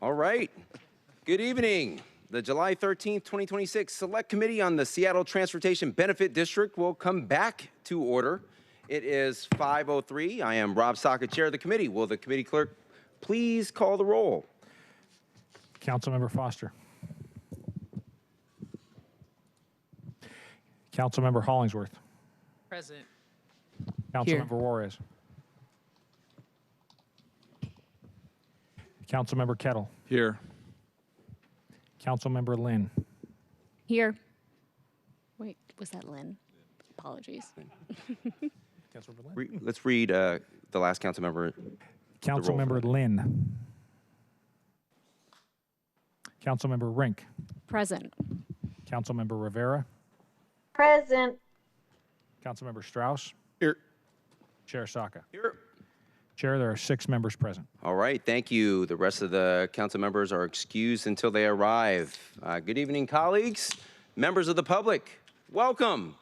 All right. Good evening. The July 13th, 2026 Select Committee on the Seattle Transportation Benefit District will come back to order. It is 5:03. I am Rob Socket, Chair of the committee. Will the committee clerk please call the roll? Councilmember Foster. Councilmember Hollingsworth. Present. Councilmember Juarez. Councilmember Kettle. Here. Councilmember Lynn. Here. Wait, was that Lynn? Apologies. Councilmember Lynn. Let's read the last council member. Councilmember Lynn. Councilmember Rink. Present. Councilmember Rivera. Present. Councilmember Strauss. Here. Chair Saka. Here. Chair, there are 6 members present. All right, thank you. The rest of the council members are excused until they arrive. Good evening, colleagues, members of the public. Welcome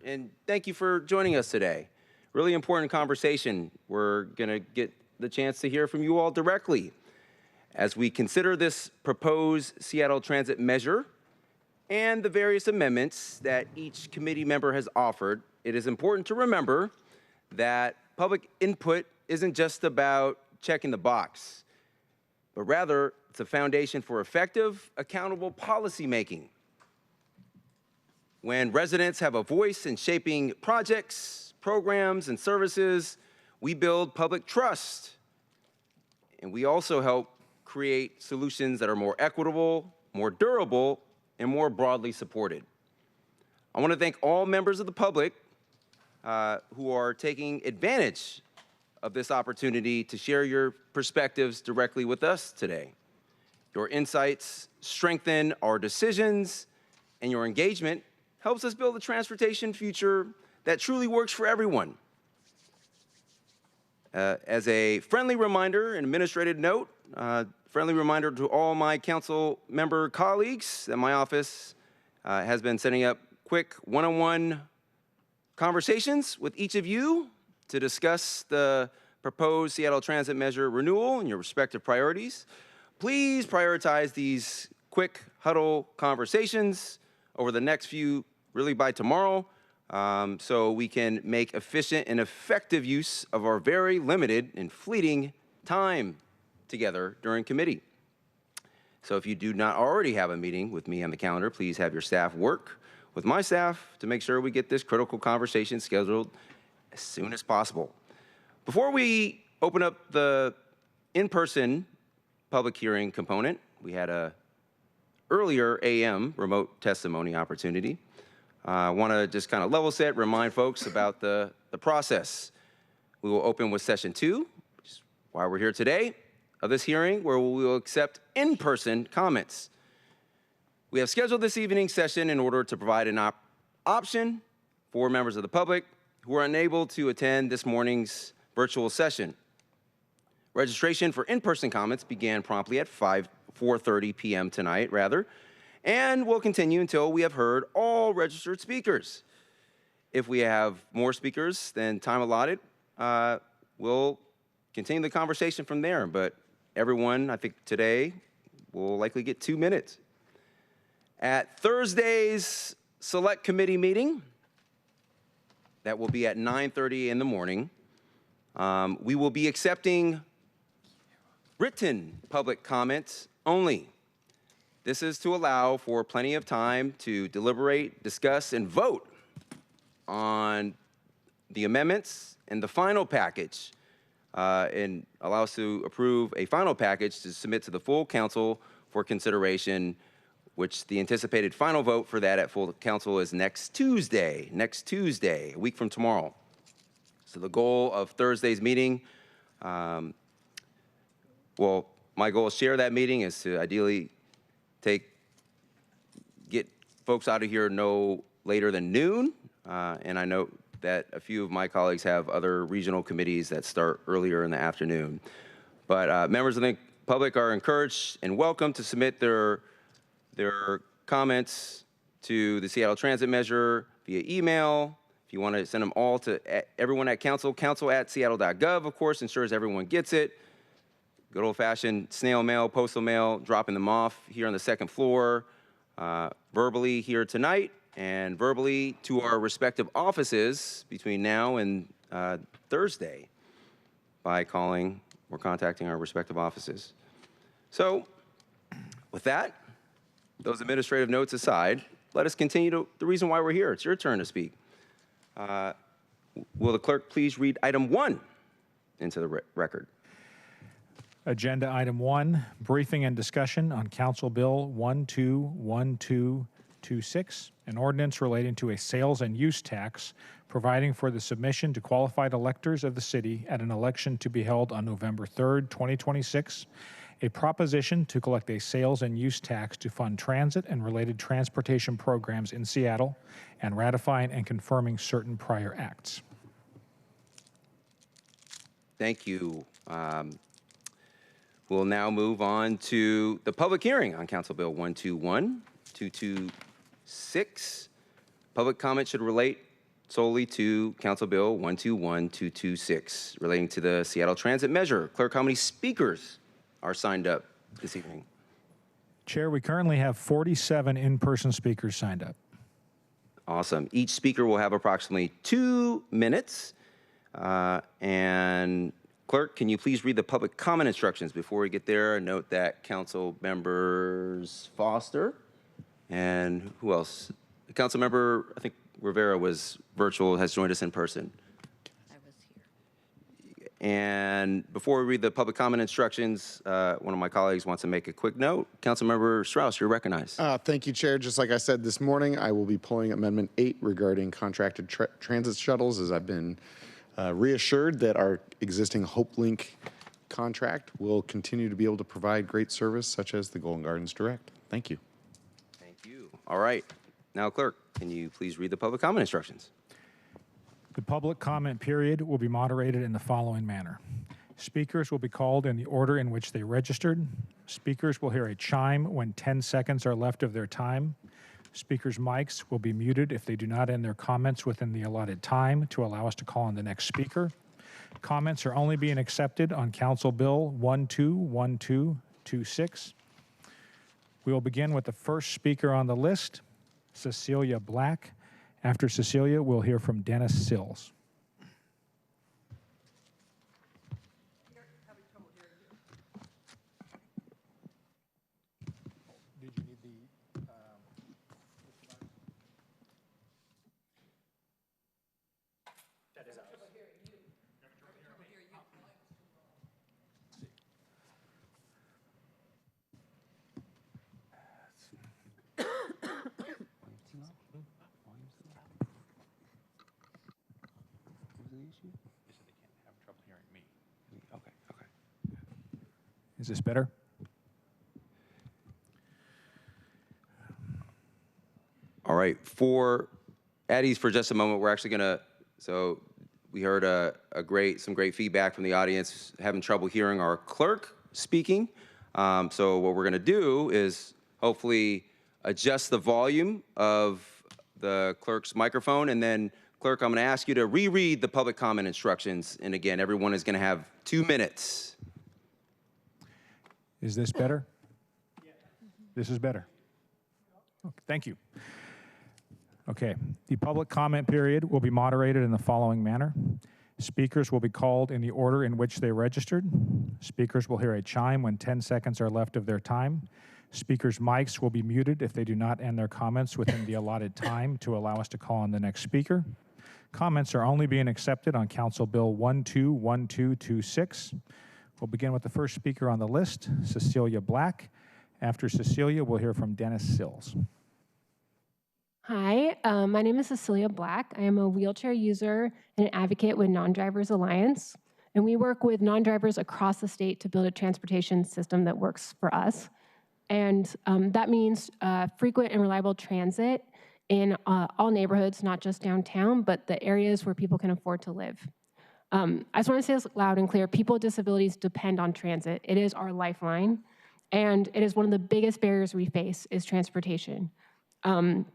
and thank you for joining us today. Really important conversation. We're gonna get the chance to hear from you all directly as we consider this proposed Seattle Transit measure and the various amendments that each committee member has offered. It is important to remember that public input isn't just about checking the box, but rather it's a foundation for effective, accountable policymaking. When residents have a voice in shaping projects, programs, and services, we build public trust. And we also help create solutions that are more equitable, more durable, and more broadly supported. I want to thank all members of the public who are taking advantage of this opportunity to share your perspectives directly with us today. Your insights strengthen our decisions, and your engagement helps us build a transportation future that truly works for everyone. As a friendly reminder, an administrative note, friendly reminder to all my council member colleagues that my office has been setting up quick one-on-one conversations with each of you to discuss the proposed Seattle Transit measure renewal and your respective priorities. Please prioritize these quick huddle conversations over the next few, really by tomorrow, so we can make efficient and effective use of our very limited and fleeting time together during committee. So if you do not already have a meeting with me on the calendar, please have your staff work with my staff to make sure we get this critical conversation scheduled as soon as possible. Before we open up the in-person public hearing component, we had a earlier AM remote testimony opportunity. I want to just kind of level set, remind folks about the process. We will open with session 2, which is why we're here today, of this hearing, where we will accept in-person comments. We have scheduled this evening's session in order to provide an option for members of the public who are unable to attend this morning's virtual session. Registration for in-person comments began promptly at 4:30 p.m. tonight, and will continue until we have heard all registered speakers. If we have more speakers than time allotted, we'll continue the conversation from there, but everyone, I think today, will likely get 2 minutes. At Thursday's Select Committee meeting, that will be at 9:30 in the morning, we will be accepting written public comments only. This is to allow for plenty of time to deliberate, discuss, and vote on the amendments and the final package, and allow us to approve a final package to submit to the full council for consideration, which the anticipated final vote for that at full council is next Tuesday, a week from tomorrow. So the goal of Thursday's meeting, my goal to share that meeting is to ideally get folks out of here no later than noon. And I know that a few of my colleagues have other regional committees that start earlier in the afternoon. But members of the public are encouraged and welcome to submit their comments to the Seattle Transit measure via email. If you want to send them all to everyone at council at seattle.gov, of course, ensures everyone gets it. good old-fashioned snail mail, postal mail, dropping them off here on the second floor, verbally here tonight, and verbally to our respective offices between now and Thursday by calling or contacting our respective offices. So with that, those administrative notes aside, let us continue to the reason why we're here. It's your turn to speak. Will the clerk please read item 1 into the record? Agenda Item 1, briefing and discussion on Council Bill 121226, an ordinance relating to a sales and use tax, providing for the submission to qualified electors of the city at an election to be held on November 3rd, 2026, a proposition to collect a sales and use tax to fund transit and related transportation programs in Seattle, and ratifying and confirming certain prior acts. Thank you. We'll now move on to the public hearing on Council Bill 121226. Public comment should relate solely to Council Bill 121226, relating to the Seattle Transit Measure. Clerk, how many speakers are signed up this evening? Chair, we currently have 47 in-person speakers signed up. Awesome. Each speaker will have approximately 2 minutes. And clerk, can you please read the public comment instructions before we get there? Note that Council members Foster and who else? Council member, I think Rivera was virtual, has joined us in person. I was here. And before we read the public comment instructions, one of my colleagues wants to make a quick note. Councilmember Strauss, you're recognized. Thank you, Chair. Just like I said this morning, I will be pulling Amendment 8 regarding contracted transit shuttles, as I've been reassured that our existing HopeLink contract will continue to be able to provide great service, such as the Golden Gardens Direct. Thank you. Thank you. All right. Now, clerk, can you please read the public comment instructions? The public comment period will be moderated in the following manner. Speakers will be called in the order in which they registered. Speakers will hear a chime when 10 seconds are left of their time. Speakers' mics will be muted if they do not end their comments within the allotted time to allow us to call on the next speaker. Comments are only being accepted on Council Bill 121226. We will begin with the first speaker on the list, Cecilia Black. After Cecilia, we'll hear from Dennis Sills. Is this better? All right, at ease for just a moment, we're actually gonna, so we heard some great feedback from the audience, having trouble hearing our clerk speaking. So what we're gonna do is hopefully adjust the volume of the clerk's microphone, and then clerk, I'm gonna ask you to reread the public comment instructions. And again, everyone is gonna have 2 minutes. Is this better? This is better. Okay, thank you. Okay, the public comment period will be moderated in the following manner. Speakers will be called in the order in which they registered. Speakers will hear a chime when 10 seconds are left of their time. Speakers' mics will be muted if they do not end their comments within the allotted time to allow us to call on the next speaker. Comments are only being accepted on Council Bill 121226. We'll begin with the first speaker on the list, Cecilia Black. After Cecilia, we'll hear from Dennis Sills. Hi, my name is Cecilia Black. I am a wheelchair user and an advocate with Non-Drivers Alliance, and we work with non-drivers across the state to build a transportation system that works for us. And that means frequent and reliable transit in all neighborhoods, not just downtown, but the areas where people can afford to live. I just want to say this loud and clear. People with disabilities depend on transit. It is our lifeline, and it is one of the biggest barriers we face is transportation. And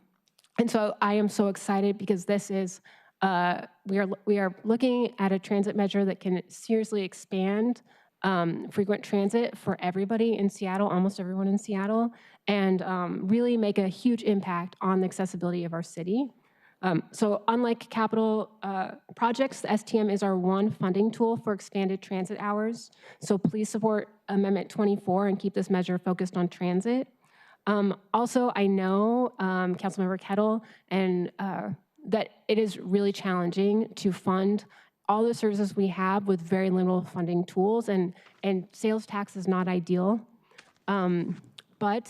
so I am so excited because this is, we are looking at a transit measure that can seriously expand frequent transit for everybody in Seattle, almost everyone in Seattle, and really make a huge impact on the accessibility of our city. So unlike capital projects, the STM is our one funding tool for expanded transit hours. So please support Amendment 24 and keep this measure focused on transit. Also, I know, Councilmember Kettle, and that it is really challenging to fund all the services we have with very little funding tools, and sales tax is not ideal. But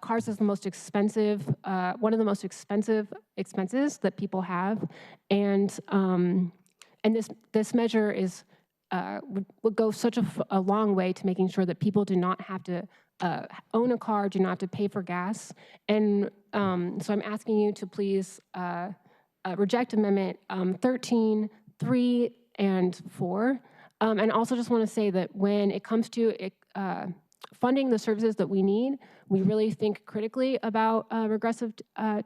cars is the most expensive, one of the most expensive expenses that people have, and this measure is would go such a long way to making sure that people do not have to own a car, do not have to pay for gas, and so I'm asking you to please reject Amendment 13, 3, and 4. And also just want to say that when it comes to funding the services that we need, we really think critically about regressive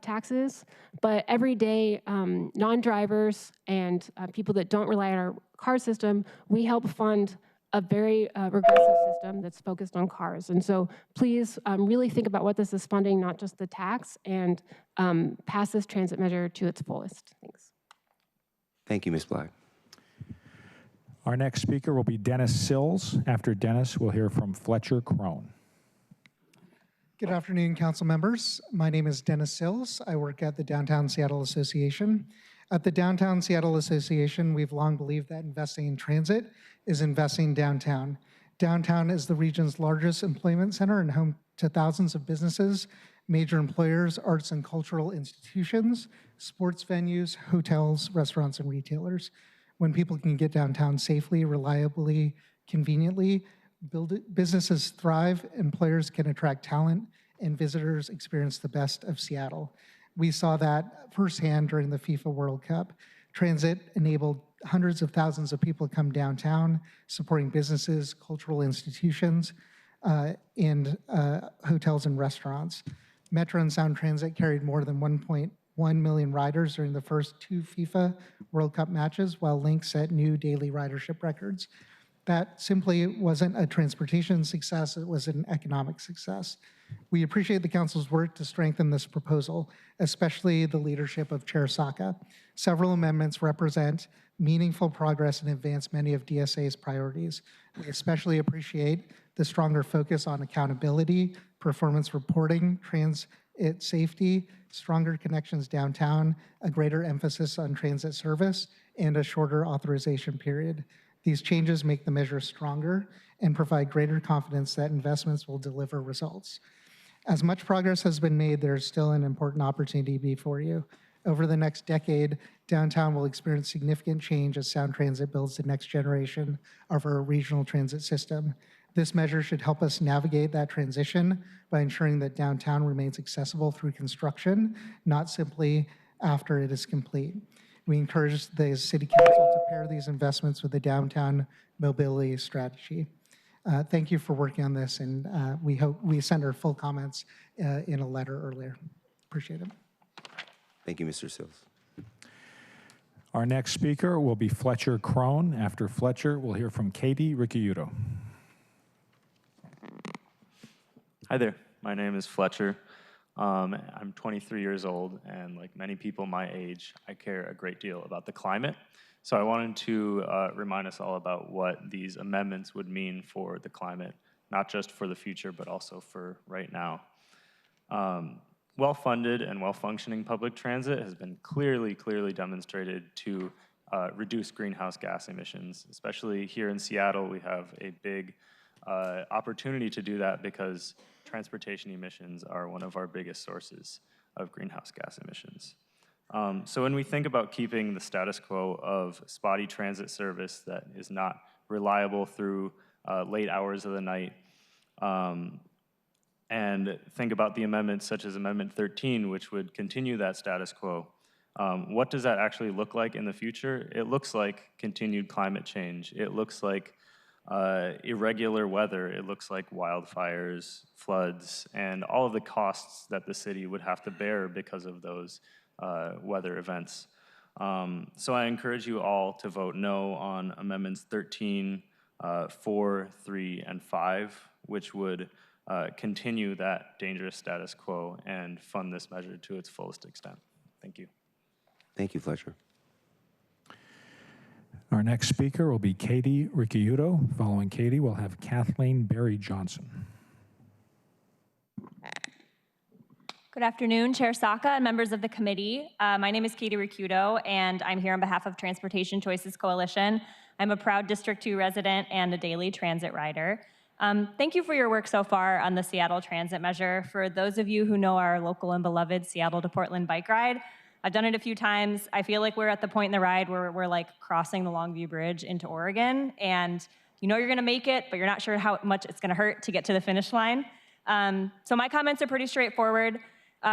taxes. But every day, non-drivers and people that don't rely on our car system, we help fund a very regressive system that's focused on cars. And so please really think about what this is funding, not just the tax, and pass this transit measure to its fullest. Thanks. Thank you, Ms. Black. Our next speaker will be Dennis Sills. After Dennis, we'll hear from Fletcher Crone. Good afternoon, council members. My name is Dennis Sills. I work at the Downtown Seattle Association. At the Downtown Seattle Association, we've long believed that investing in transit is investing downtown. Downtown is the region's largest employment center and home to thousands of businesses, major employers, arts and cultural institutions, sports venues, hotels, restaurants, and retailers. When people can get downtown safely, reliably, conveniently, businesses thrive, employers can attract talent, and visitors experience the best of Seattle. We saw that firsthand during the FIFA World Cup. Transit enabled hundreds of thousands of people to come downtown, supporting businesses, cultural institutions, and hotels and restaurants. Metro and Sound Transit carried more than 1.1 million riders during the first 2 FIFA World Cup matches, while Link set new daily ridership records. That simply wasn't a transportation success, it was an economic success. We appreciate the council's work to strengthen this proposal, especially the leadership of Chair Saka. Several amendments represent meaningful progress and advance many of DSA's priorities. We especially appreciate the stronger focus on accountability, performance reporting, transit safety, stronger connections downtown, a greater emphasis on transit service, and a shorter authorization period. These changes make the measure stronger and provide greater confidence that investments will deliver results. As much progress has been made, there's still an important opportunity before you. Over the next decade, downtown will experience significant change as Sound Transit builds the next generation of our regional transit system. This measure should help us navigate that transition by ensuring that downtown remains accessible through construction, not simply after it is complete. We encourage the City Council to pair these investments with the downtown mobility strategy. Thank you for working on this, and we sent our full comments in a letter earlier. Appreciate it. Thank you, Mr. Sills. Our next speaker will be Fletcher Crone. After Fletcher, we'll hear from Katie Ricciuto. Hi there, my name is Fletcher. I'm 23 years old, and like many people my age, I care a great deal about the climate. So I wanted to remind us all about what these amendments would mean for the climate, not just for the future, but also for right now. Well-funded and well-functioning public transit has been clearly demonstrated to reduce greenhouse gas emissions. Especially here in Seattle, we have a big opportunity to do that because transportation emissions are one of our biggest sources of greenhouse gas emissions. So when we think about keeping the status quo of spotty transit service that is not reliable through late hours of the night, and think about the amendments such as Amendment 13, which would continue that status quo, what does that actually look like in the future? It looks like continued climate change. It looks like irregular weather. It looks like wildfires, floods, and all of the costs that the city would have to bear because of those weather events. So I encourage you all to vote no on Amendments 13, 4, 3, and 5, which would continue that dangerous status quo and fund this measure to its fullest extent. Thank you. Thank you, Fletcher. Our next speaker will be Katie Ricciuto. Following Katie, we'll have Kathleen Berry Johnson. Good afternoon, Chair Saka and members of the committee. My name is Katie Ricciuto, and I'm here on behalf of Transportation Choices Coalition. I'm a proud District 2 resident and a daily transit rider. Thank you for your work so far on the Seattle Transit Measure. For those of you who know our local and beloved Seattle to Portland bike ride, I've done it a few times. I feel like we're at the point in the ride where we're like crossing the Longview Bridge into Oregon, and you know you're gonna make it, but you're not sure how much it's gonna hurt to get to the finish line. So my comments are pretty straightforward.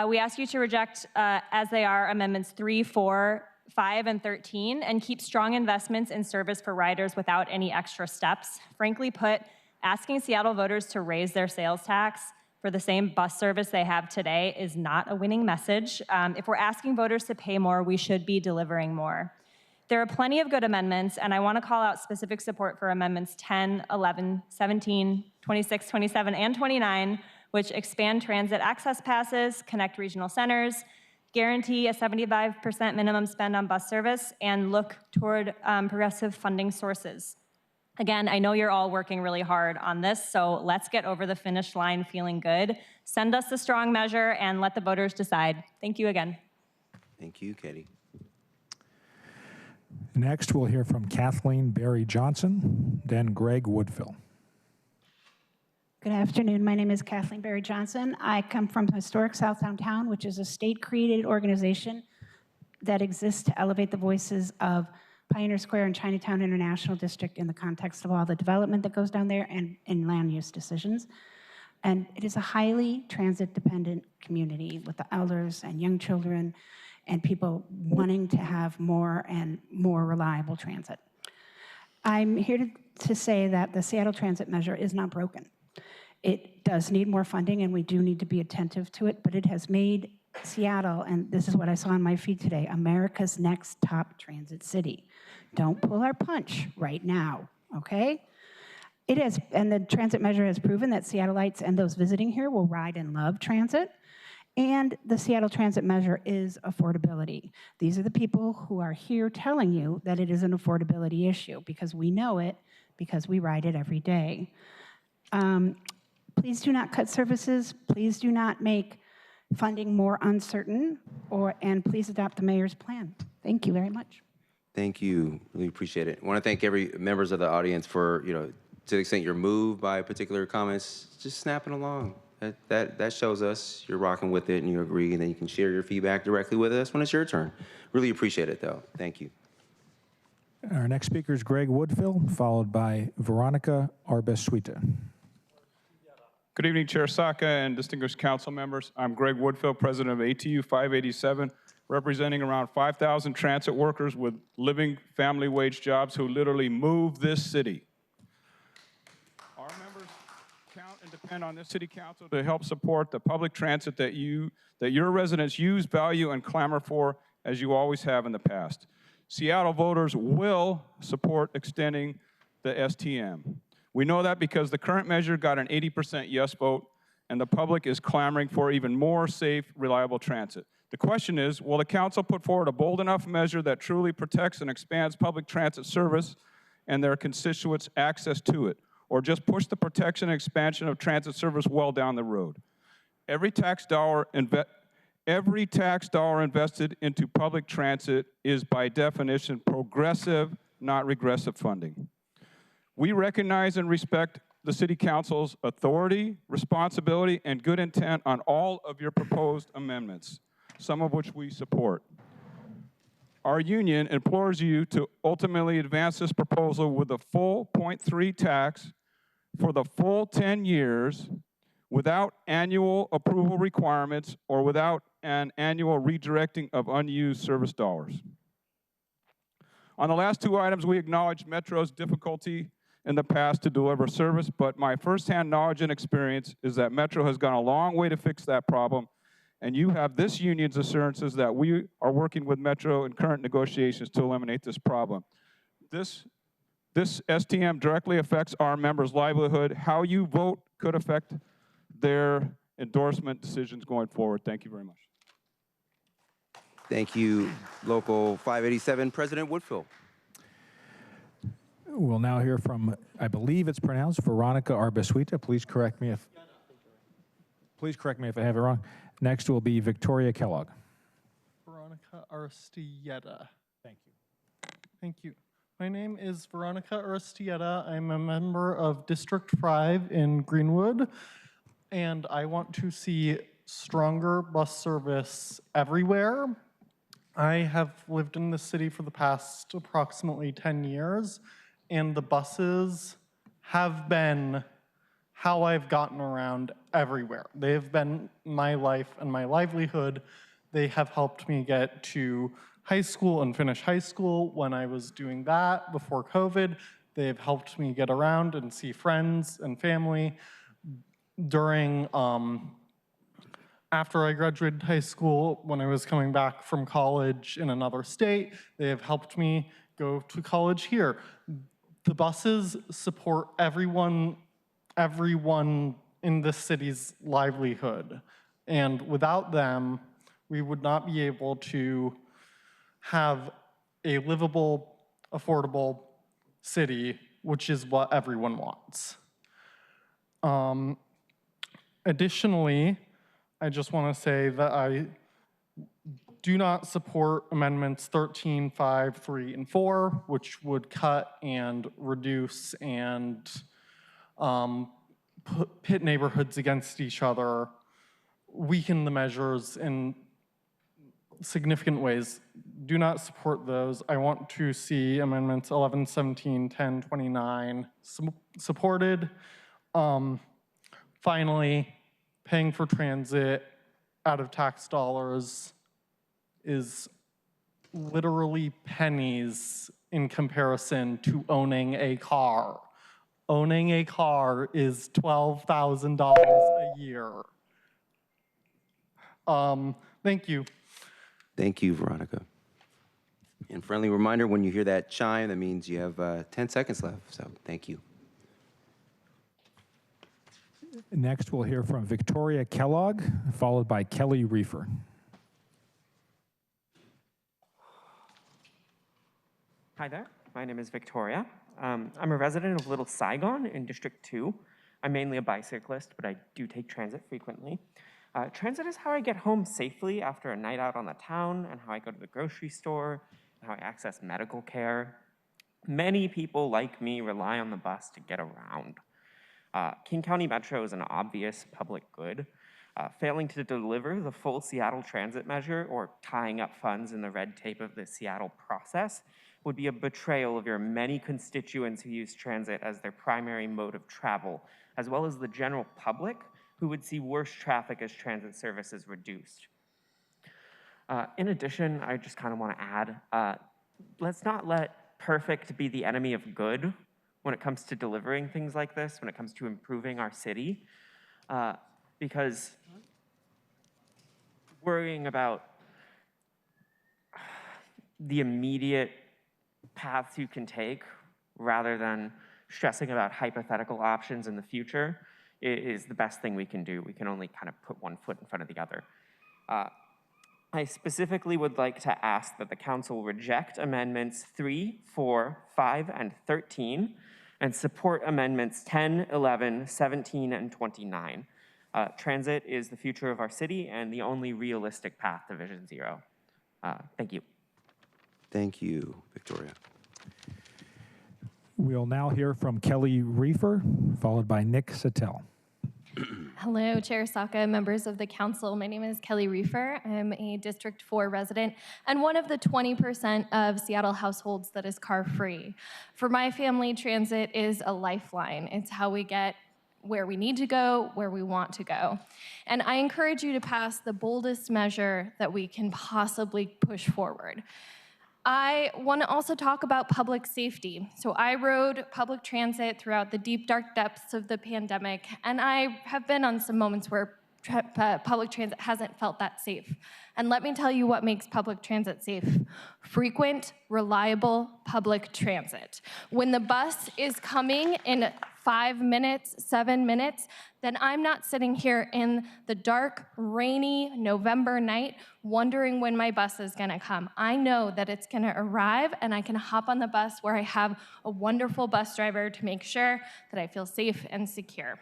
We ask you to reject, as they are, amendments 3, 4, 5, and 13, and keep strong investments in service for riders without any extra steps. Frankly put, asking Seattle voters to raise their sales tax for the same bus service they have today is not a winning message. If we're asking voters to pay more, we should be delivering more. There are plenty of good amendments, and I want to call out specific support for amendments 10, 11, 17, 26, 27, and 29, which expand transit access passes, connect regional centers, guarantee a 75% minimum spend on bus service, and look toward progressive funding sources. Again, I know you're all working really hard on this, so let's get over the finish line feeling good. Send us the strong measure and let the voters decide. Thank you again. Thank you, Katie. Next, we'll hear from Kathleen Berry Johnson, then Greg Woodfill. Good afternoon. My name is Kathleen Berry Johnson. I come from Historic Southtown Town, which is a state-created organization that exists to elevate the voices of Pioneer Square and Chinatown International District in the context of all the development that goes down there and in land use decisions. And it is a highly transit-dependent community with the elders and young children and people wanting to have more and more reliable transit. I'm here to say that the Seattle Transit Measure is not broken. It does need more funding, and we do need to be attentive to it, but it has made Seattle, and this is what I saw on my feed today, America's next top transit city. Don't pull our punch right now, okay? It has, and the transit measure has proven that Seattleites and those visiting here will ride and love transit, and the Seattle Transit Measure is affordability. These are the people who are here telling you that it is an affordability issue, because we know it, because we ride it every day. Please do not cut services. Please do not make funding more uncertain, and please adopt the mayor's plan. Thank you very much. Thank you. Really appreciate it. I want to thank every members of the audience for, to the extent you're moved by particular comments, just snapping along. That shows us you're rocking with it and you agree, and then you can share your feedback directly with us when it's your turn. Really appreciate it, though. Thank you. Our next speaker is Greg Woodfill, followed by Veronica Arbesuita. Good evening, Chair Saka and distinguished council members. I'm Greg Woodfill, president of ATU 587, representing around 5,000 transit workers with living family wage jobs who literally move this city. Our members count and depend on this city council to help support the public transit that your residents use, value, and clamor for, as you always have in the past. Seattle voters will support extending the STM. We know that because the current measure got an 80% yes vote, and the public is clamoring for even more safe, reliable transit. The question is, will the council put forward a bold enough measure that truly protects and expands public transit service and their constituents' access to it, or just push the protection and expansion of transit service well down the road? Every tax dollar invested into public transit is by definition progressive, not regressive funding. We recognize and respect the City Council's authority, responsibility, and good intent on all of your proposed amendments, some of which we support. Our union implores you to ultimately advance this proposal with a full 0.3 tax for the full 10 years without annual approval requirements or without an annual redirecting of unused service dollars. On the last two items, we acknowledge Metro's difficulty in the past to deliver service, but my firsthand knowledge and experience is that Metro has gone a long way to fix that problem, and you have this union's assurances that we are working with Metro in current negotiations to eliminate this problem. This This STM directly affects our members' livelihood. How you vote could affect their endorsement decisions going forward. Thank you very much. Thank you, Local 587, President Woodfill. We'll now hear from, I believe it's pronounced Veronica Arbasuita. Please correct me if I have it wrong. Next will be Victoria Kellogg. Veronica Aristieta. Thank you. Thank you. My name is Veronica Aristieta. I'm a member of District 5 in Greenwood, and I want to see stronger bus service everywhere. I have lived in the city for the past approximately 10 years, and the buses have been how I've gotten around everywhere. They have been my life and my livelihood. They have helped me get to high school and finish high school when I was doing that before COVID. They have helped me get around and see friends and family during, after I graduated high school, when I was coming back from college in another state. They have helped me go to college here. The buses support everyone in this city's livelihood. And without them, we would not be able to have a livable, affordable city, which is what everyone wants. Additionally, I just want to say that I do not support amendments 13, 5, 3, and 4, which would cut and reduce and pit neighborhoods against each other, weaken the measures in significant ways. Do not support those. I want to see amendments 11, 17, 10, 29 supported. Finally, paying for transit out of tax dollars is literally pennies in comparison to owning a car. Owning a car is $12,000 a year. Thank you. Thank you, Veronica. And friendly reminder, when you hear that chime, that means you have 10 seconds left, so thank you. Next, we'll hear from Victoria Kellogg, followed by Kelly Reefer. Hi there, my name is Victoria. I'm a resident of Little Saigon in District 2. I'm mainly a bicyclist, but I do take transit frequently. Transit is how I get home safely after a night out on the town, and how I go to the grocery store, and how I access medical care. Many people like me rely on the bus to get around. King County Metro is an obvious public good. Failing to deliver the full Seattle transit measure or tying up funds in the red tape of the Seattle process would be a betrayal of your many constituents who use transit as their primary mode of travel, as well as the general public who would see worse traffic as transit service is reduced. In addition, I just kind of want to add, let's not let perfect be the enemy of good when it comes to delivering things like this, when it comes to improving our city, because worrying about the immediate paths you can take rather than stressing about hypothetical options in the future is the best thing we can do. We can only kind of put one foot in front of the other. I specifically would like to ask that the council reject amendments 3, 4, 5, and 13, and support amendments 10, 11, 17, and 29. Transit is the future of our city and the only realistic path to Vision Zero. Thank you. Thank you, Victoria. We'll now hear from Kelly Reefer, followed by Nick Sattel. Hello, Chair Saka, members of the council. My name is Kelly Reefer. I'm a District 4 resident and one of the 20% of Seattle households that is car-free. For my family, transit is a lifeline. It's how we get where we need to go, where we want to go. And I encourage you to pass the boldest measure that we can possibly push forward. I want to also talk about public safety. So I rode public transit throughout the deep, dark depths of the pandemic, and I have been on some moments where public transit hasn't felt that safe. And let me tell you what makes public transit safe. Frequent, reliable public transit. When the bus is coming in 5 minutes, 7 minutes, then I'm not sitting here in the dark, rainy November night wondering when my bus is gonna come. I know that it's gonna arrive and I can hop on the bus where I have a wonderful bus driver to make sure that I feel safe and secure.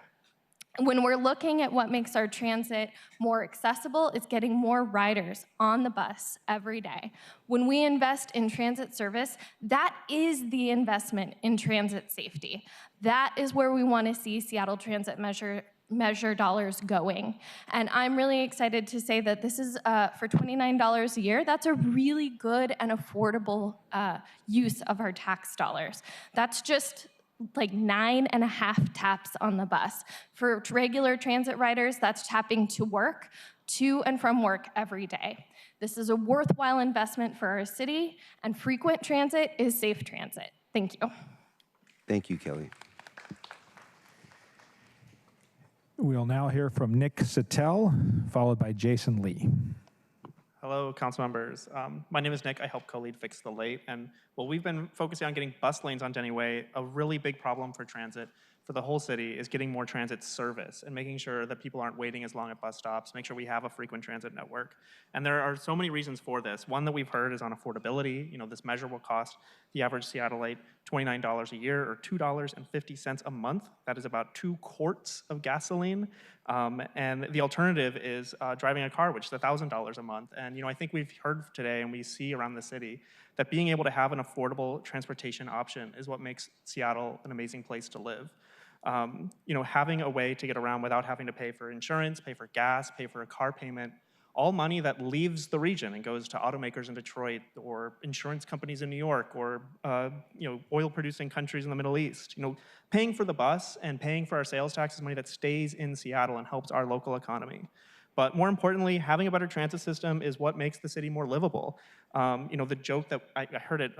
When we're looking at what makes our transit more accessible, it's getting more riders on the bus every day. When we invest in transit service, that is the investment in transit safety. That is where we want to see Seattle Transit measure dollars going. And I'm really excited to say that this is for $29 a year. That's a really good and affordable use of our tax dollars. That's just like 9.5 taps on the bus. For regular transit riders, that's tapping to work, to and from work every day. This is a worthwhile investment for our city, and frequent transit is safe transit. Thank you. Thank you, Kelly. We'll now hear from Nick Sattel, followed by Jason Lee. Hello, council members. My name is Nick. I help co-lead Fix the Late. And well, we've been focusing on getting bus lanes on Denny Way. A really big problem for transit for the whole city is getting more transit service and making sure that people aren't waiting as long at bus stops, make sure we have a frequent transit network. And there are so many reasons for this. One that we've heard is on affordability. You know, this measure will cost the average Seattleite $29 a year or $2.50 a month. That is about 2 quarts of gasoline. And the alternative is driving a car, which is $1,000 a month. And you know, I think we've heard today and we see around the city that being able to have an affordable transportation option is what makes Seattle an amazing place to live. You know, having a way to get around without having to pay for insurance, pay for gas, pay for a car payment, all money that leaves the region and goes to automakers in Detroit or insurance companies in New York or you know, oil-producing countries in the Middle East. You know, paying for the bus and paying for our sales tax is money that stays in Seattle and helps our local economy. But more importantly, having a better transit system is what makes the city more livable. You know, the joke that I heard at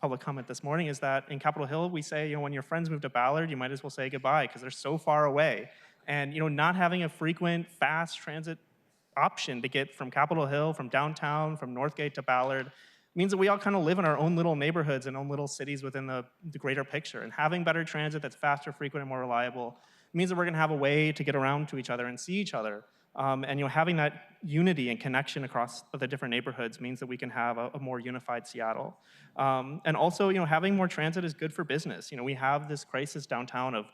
public comment this morning is that in Capitol Hill, we say, you know, when your friends move to Ballard, you might as well say goodbye because they're so far away. And, you know, not having a frequent, fast transit option to get from Capitol Hill, from downtown, from Northgate to Ballard means that we all kind of live in our own little neighborhoods and own little cities within the greater picture. And having better transit that's faster, frequent, and more reliable means that we're gonna have a way to get around to each other and see each other. And you know, having that unity and connection across the different neighborhoods means that we can have a more unified Seattle. And also, you know, having more transit is good for business. You know, we have this crisis downtown of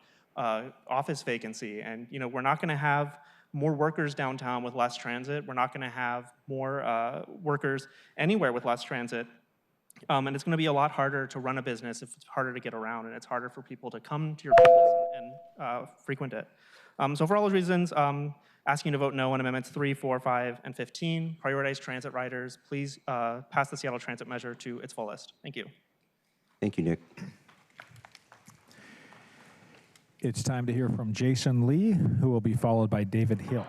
office vacancy, and you know, we're not gonna have more workers downtown with less transit. We're not gonna have more workers anywhere with less transit. And it's gonna be a lot harder to run a business if it's harder to get around and it's harder for people to come to your business and frequent it. So for all those reasons, asking you to vote no on amendments 3, 4, 5, and 15. Prioritize transit riders. Please pass the Seattle Transit measure to its fullest. Thank you. Thank you, Nick. It's time to hear from Jason Lee, who will be followed by David Hill.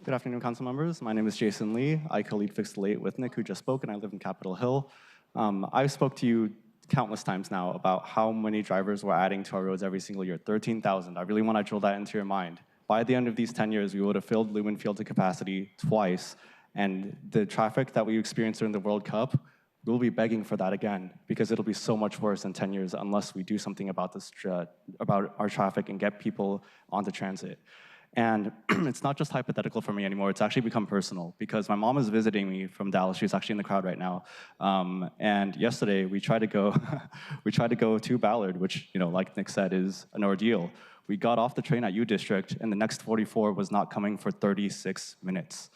Good afternoon, council members. My name is Jason Lee. I co-lead Fix the Late with Nick, who just spoke, and I live in Capitol Hill. I've spoke to you countless times now about how many drivers we're adding to our roads every single year, 13,000. I really want to drill that into your mind. By the end of these 10 years, we would have filled Lumen Field to capacity twice, and the traffic that we experienced during the World Cup, we'll be begging for that again, because it'll be so much worse in 10 years unless we do something about this, about our traffic and get people onto transit. And it's not just hypothetical for me anymore, it's actually become personal, because my mom is visiting me from Dallas. She's actually in the crowd right now. And yesterday we tried to go, to Ballard, which, you know, like Nick said, is an ordeal. We got off the train at U District, and the next 44 was not coming for 36 minutes.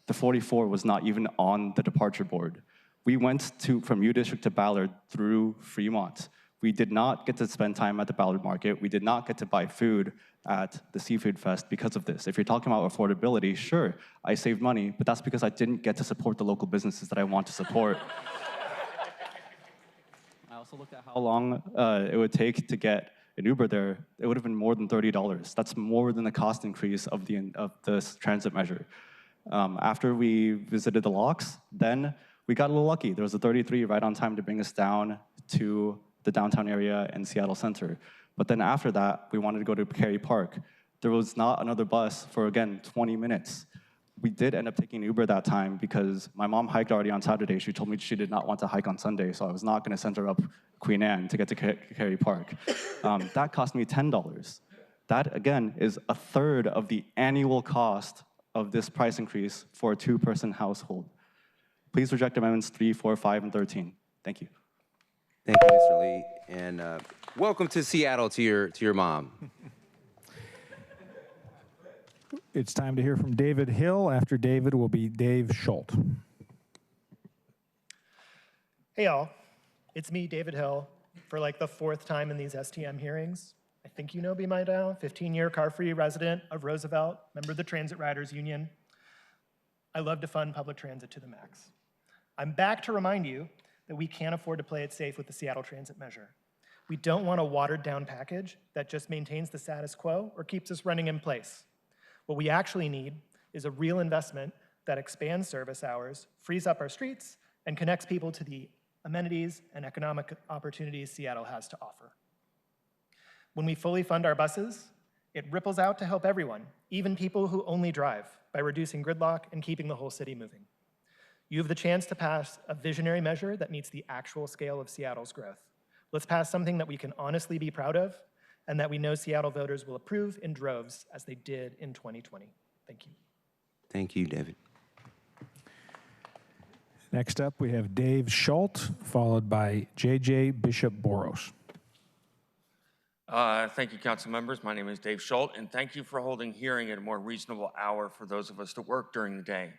The 44 was not even on the departure board. We went from U District to Ballard through Fremont. We did not get to spend time at the Ballard Market. We did not get to buy food at the Seafood Fest because of this. If you're talking about affordability, sure, I saved money, but that's because I didn't get to support the local businesses that I want to support. I also looked at how long it would take to get an Uber there. It would have been more than $30. That's more than the cost increase of this transit measure. After we visited the locks, then we got a little lucky. There was a 33 right on time to bring us down to the downtown area and Seattle Center. But then after that, we wanted to go to Cary Park. there was not another bus for, again, 20 minutes. We did end up taking Uber that time because my mom hiked already on Saturday. She told me she did not want to hike on Sunday, so I was not going to send her up Queen Anne to get to Cary Park. That cost me $10. That, again, is a third of the annual cost of this price increase for a two-person household. Please reject amendments 3, 4, 5, and 13. Thank you. Thank you, Mr. Lee, and welcome to Seattle to your mom. It's time to hear from David Hill. After David will be Dave Schultz. Hey y'all, it's me, David Hill, for like the 4th time in these STM hearings. I think you know me by now, 15-year car-free resident of Roosevelt, member of the Transit Riders Union. I love to fund public transit to the max. I'm back to remind you that we can't afford to play it safe with the Seattle Transit measure. We don't want a watered-down package that just maintains the status quo or keeps us running in place. What we actually need is a real investment that expands service hours, frees up our streets, and connects people to the amenities and economic opportunities Seattle has to offer. When we fully fund our buses, it ripples out to help everyone, even people who only drive, by reducing gridlock and keeping the whole city moving. You have the chance to pass a visionary measure that meets the actual scale of Seattle's growth. Let's pass something that we can honestly be proud of and that we know Seattle voters will approve in droves as they did in 2020. Thank you. Thank you, David. Next up, we have Dave Schultz, followed by J.J. Bishop Boros. Thank you, council members. My name is Dave Schultz, and thank you for holding hearing at a more reasonable hour for those of us that work during the day.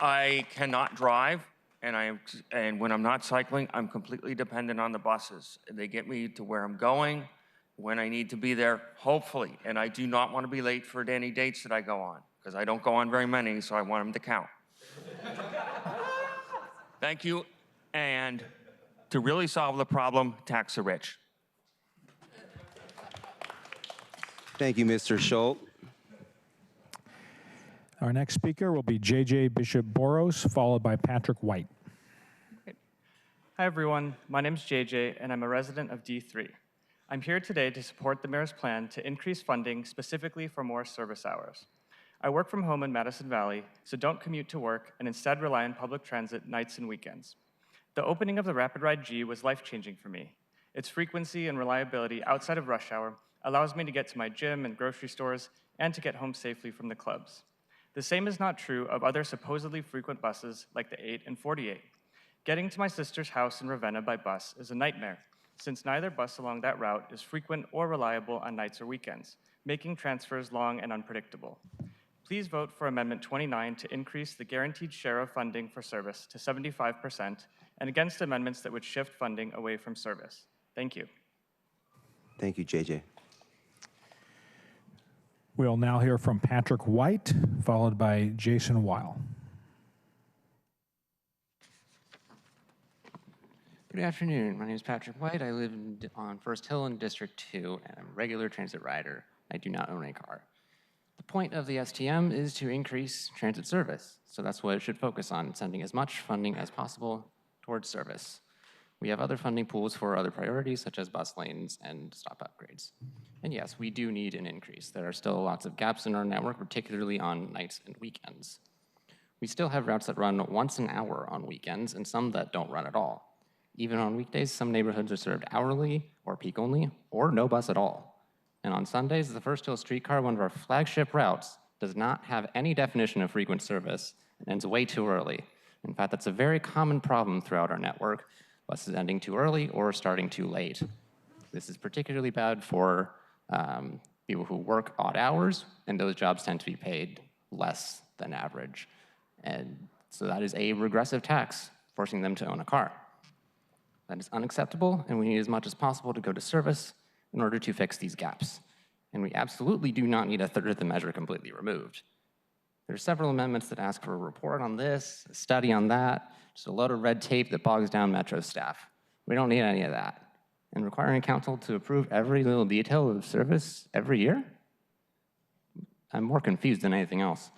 I cannot drive, and when I'm not cycling, I'm completely dependent on the buses. They get me to where I'm going, when I need to be there, hopefully, and I do not want to be late for any dates that I go on, because I don't go on very many, so I want them to count. Thank you, and to really solve the problem, tax the rich. Thank you, Mr. Schultz. Our next speaker will be J.J. Bishop Boros, followed by Patrick White. Hi, everyone. My name is JJ, and I'm a resident of D3. I'm here today to support the mayor's plan to increase funding specifically for more service hours. I work from home in Madison Valley, so don't commute to work and instead rely on public transit nights and weekends. The opening of the Rapid Ride G was life-changing for me. Its frequency and reliability outside of rush hour allows me to get to my gym and grocery stores and to get home safely from the clubs. The same is not true of other supposedly frequent buses like the 8 and 48. Getting to my sister's house in Ravenna by bus is a nightmare, since neither bus along that route is frequent or reliable on nights or weekends, making transfers long and unpredictable. Please vote for Amendment 29 to increase the guaranteed share of funding for service to 75% and against amendments that would shift funding away from service. Thank you. Thank you, JJ. We'll now hear from Patrick White, followed by Jason Weil. Good afternoon. My name is Patrick White. I live on First Hill in District 2, and I'm a regular transit rider. I do not own a car. The point of the STM is to increase transit service, so that's what it should focus on, sending as much funding as possible towards service. We have other funding pools for other priorities, such as bus lanes and stop upgrades. And yes, we do need an increase. There are still lots of gaps in our network, particularly on nights and weekends. We still have routes that run once an hour on weekends and some that don't run at all. Even on weekdays, some neighborhoods are served hourly or peak only or no bus at all. And on Sundays, the First Hill streetcar, one of our flagship routes, does not have any definition of frequent service and ends way too early. In fact, that's a very common problem throughout our network, buses ending too early or starting too late. This is particularly bad for people who work odd hours, and those jobs tend to be paid less than average. And so that is a regressive tax, forcing them to own a car. That is unacceptable, and we need as much as possible to go to service in order to fix these gaps. And we absolutely do not need a third of the measure completely removed. There are several amendments that ask for a report on this, a study on that, just a load of red tape that bogs down Metro staff. We don't need any of that. And requiring council to approve every little detail of service every year? I'm more confused than anything else.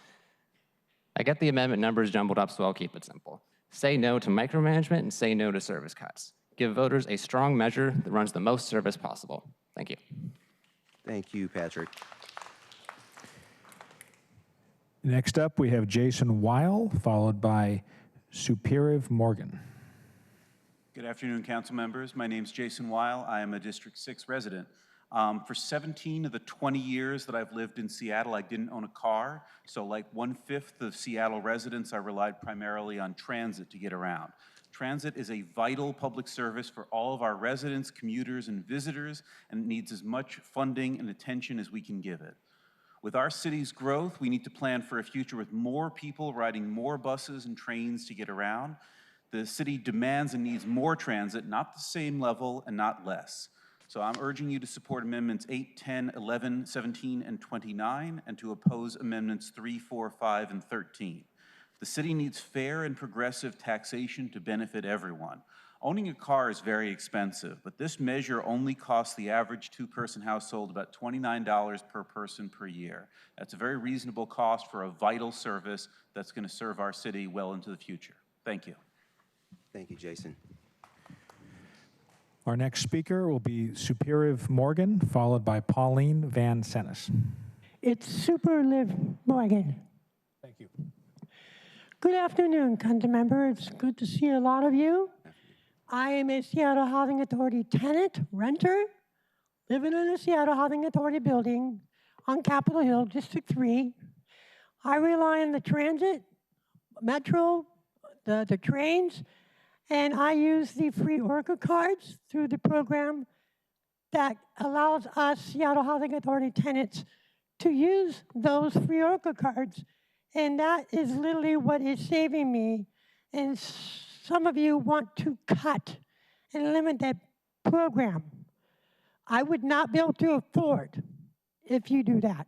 I get the amendment numbers jumbled up, so I'll keep it simple. Say no to micromanagement and say no to service cuts. Give voters a strong measure that runs the most service possible. Thank you. Thank you, Patrick. Next up, we have Jason Weil, followed by Superiv Morgan. Good afternoon, council members. My name is Jason Weil. I am a District 6 resident. For 17 of the 20 years that I've lived in Seattle, I didn't own a car. So like 1/5 of Seattle residents, I relied primarily on transit to get around. Transit is a vital public service for all of our residents, commuters, and visitors, and it needs as much funding and attention as we can give it. With our city's growth, we need to plan for a future with more people riding more buses and trains to get around. The city demands and needs more transit, not the same level and not less. So I'm urging you to support Amendments 8, 10, 11, 17, and 29, and to oppose Amendments 3, 4, 5, and 13. The city needs fair and progressive taxation to benefit everyone. Owning a car is very expensive, but this measure only costs the average two-person household about $29 per person per year. That's a very reasonable cost for a vital service that's going to serve our city well into the future. Thank you. Thank you, Jason. Our next speaker will be Superiv Morgan, followed by Pauline Van Sennis. It's Superliv Morgan. Thank you. Good afternoon, council member. It's good to see a lot of you. I am a Seattle Housing Authority tenant, renter, living in a Seattle Housing Authority building on Capitol Hill, District 3. I rely on the transit, metro, the trains, and I use the free Orca cards through the program that allows us Seattle Housing Authority tenants to use those free Orca cards. And that is literally what is saving me. And some of you want to cut and limit that program. I would not be able to afford if you do that.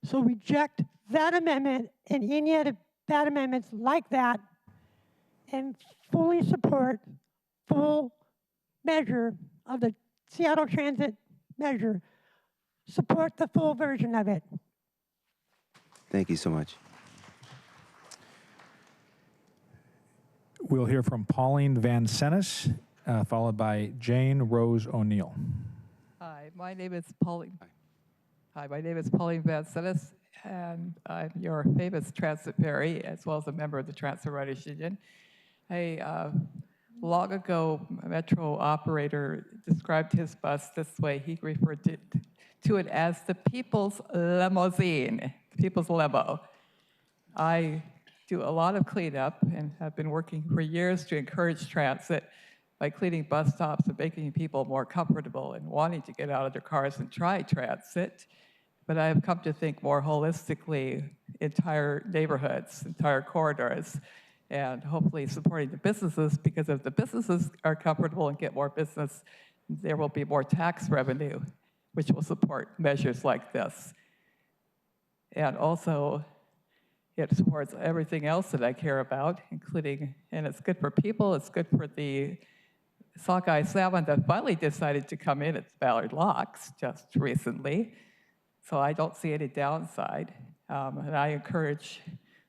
So reject that amendment and any other bad amendments like that, and fully support full measure of the Seattle Transit measure. Support the full version of it. Thank you so much. We'll hear from Pauline Van Sennis, followed by Jane Rose O'Neill. Hi, my name is Pauline. Hi, my name is Pauline Van Sennis, and I'm your famous transit fairy, as well as a member of the Transit Riders Union. Long ago, a metro operator described his bus this way. He referred to it as the people's limousine, people's limo. I do a lot of cleanup and have been working for years to encourage transit by cleaning bus stops and making people more comfortable and wanting to get out of their cars and try transit. But I have come to think more holistically, entire neighborhoods, entire corridors, and hopefully supporting the businesses, because if the businesses are comfortable and get more business, there will be more tax revenue, which will support measures like this. And also, it supports everything else that I care about, including, and it's good for people, it's good for the sockeye salmon that finally decided to come in at Ballard Locks just recently. So I don't see any downside. And I encourage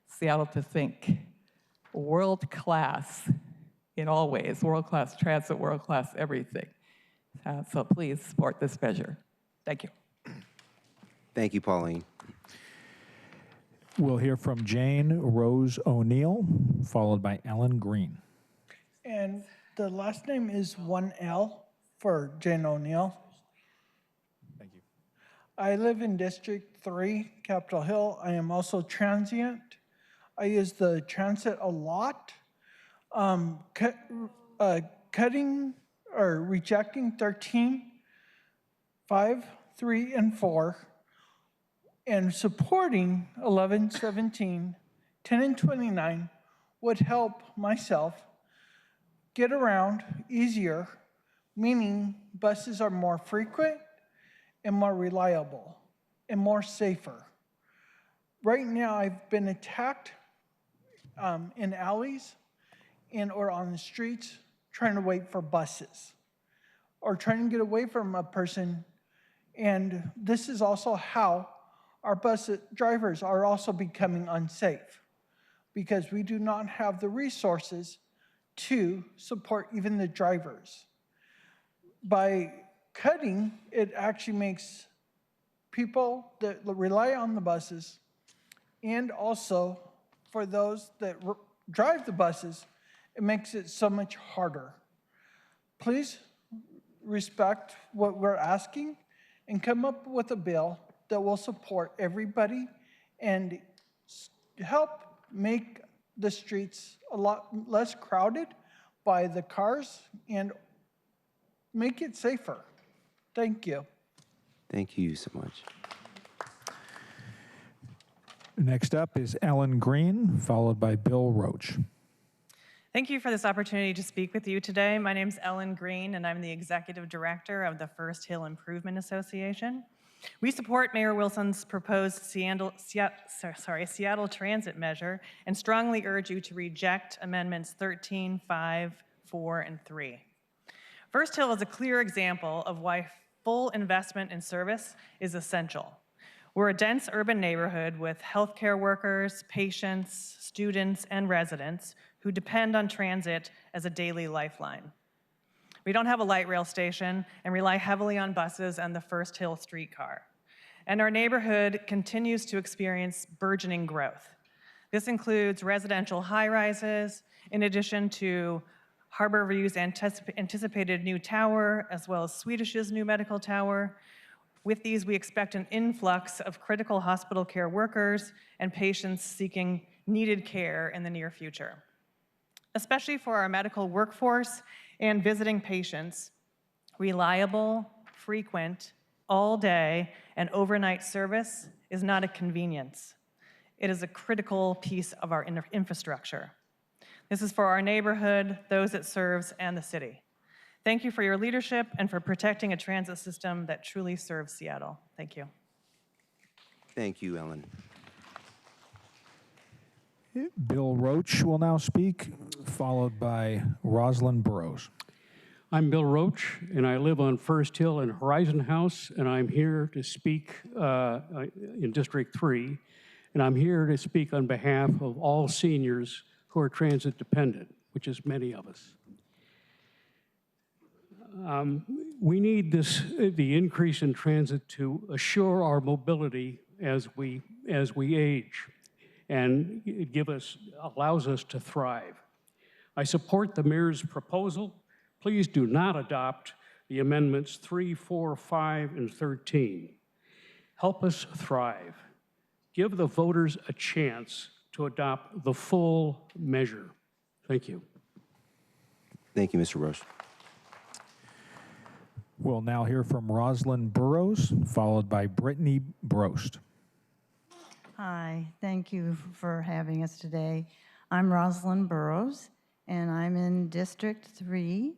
Seattle to think world-class in all ways, world-class transit, world-class everything. So please support this measure. Thank you. Thank you, Pauline. We'll hear from Jane Rose O'Neill, followed by Ellen Green. And the last name is 1L for Jane O'Neill. Thank you. I live in District 3, Capitol Hill. I am also transient. I use the transit a lot. Cutting or rejecting 13, 5, 3, and 4, and supporting 11, 17, 10, and 29 would help myself get around easier, meaning buses are more frequent and more reliable and more safer. Right now, I've been attacked in alleys or on the streets trying to wait for buses or trying to get away from a person. And this is also how our bus drivers are also becoming unsafe, because we do not have the resources to support even the drivers. By cutting, it actually makes people that rely on the buses, and also for those that drive the buses, it makes it so much harder. Please respect what we're asking and come up with a bill that will support everybody and help make the streets a lot less crowded by the cars and make it safer. Thank you. Thank you so much. Next up is Ellen Green, followed by Bill Roach. Thank you for this opportunity to speak with you today. My name is Ellen Green, and I'm the Executive Director of the First Hill Improvement Association. We support Mayor Wilson's proposed Seattle transit measure and strongly urge you to reject Amendments 13, 5, 4, and 3. First Hill is a clear example of why full investment in service is essential. We're a dense urban neighborhood with healthcare workers, patients, students, and residents who depend on transit as a daily lifeline. We don't have a light rail station and rely heavily on buses and the First Hill streetcar. And our neighborhood continues to experience burgeoning growth. This includes residential high-rises, in addition to Harbor View's anticipated new tower, as well as Swedish's new medical tower. With these, we expect an influx of critical hospital care workers and patients seeking needed care in the near future. Especially for our medical workforce and visiting patients, reliable, frequent, all-day, and overnight service is not a convenience. It is a critical piece of our infrastructure. This is for our neighborhood, those it serves, and the city. Thank you for your leadership and for protecting a transit system that truly serves Seattle. Thank you. Thank you, Ellen. Bill Roach will now speak, followed by Rosalind Burrows. I'm Bill Roach, and I live on First Hill and Horizon House, and I'm here to speak in District 3, and I'm here to speak on behalf of all seniors who are transit dependent, which is many of us. We need the increase in transit to assure our mobility as we age, and it allows us to thrive. I support the mayor's proposal. Please do not adopt the amendments 3, 4, 5, and 13. Help us thrive. Give the voters a chance to adopt the full measure. Thank you. Thank you, Mr. Roche. We'll now hear from Rosalind Burrows, followed by Brittany Brost. Hi, thank you for having us today. I'm Rosalind Burrows, and I'm in District 3,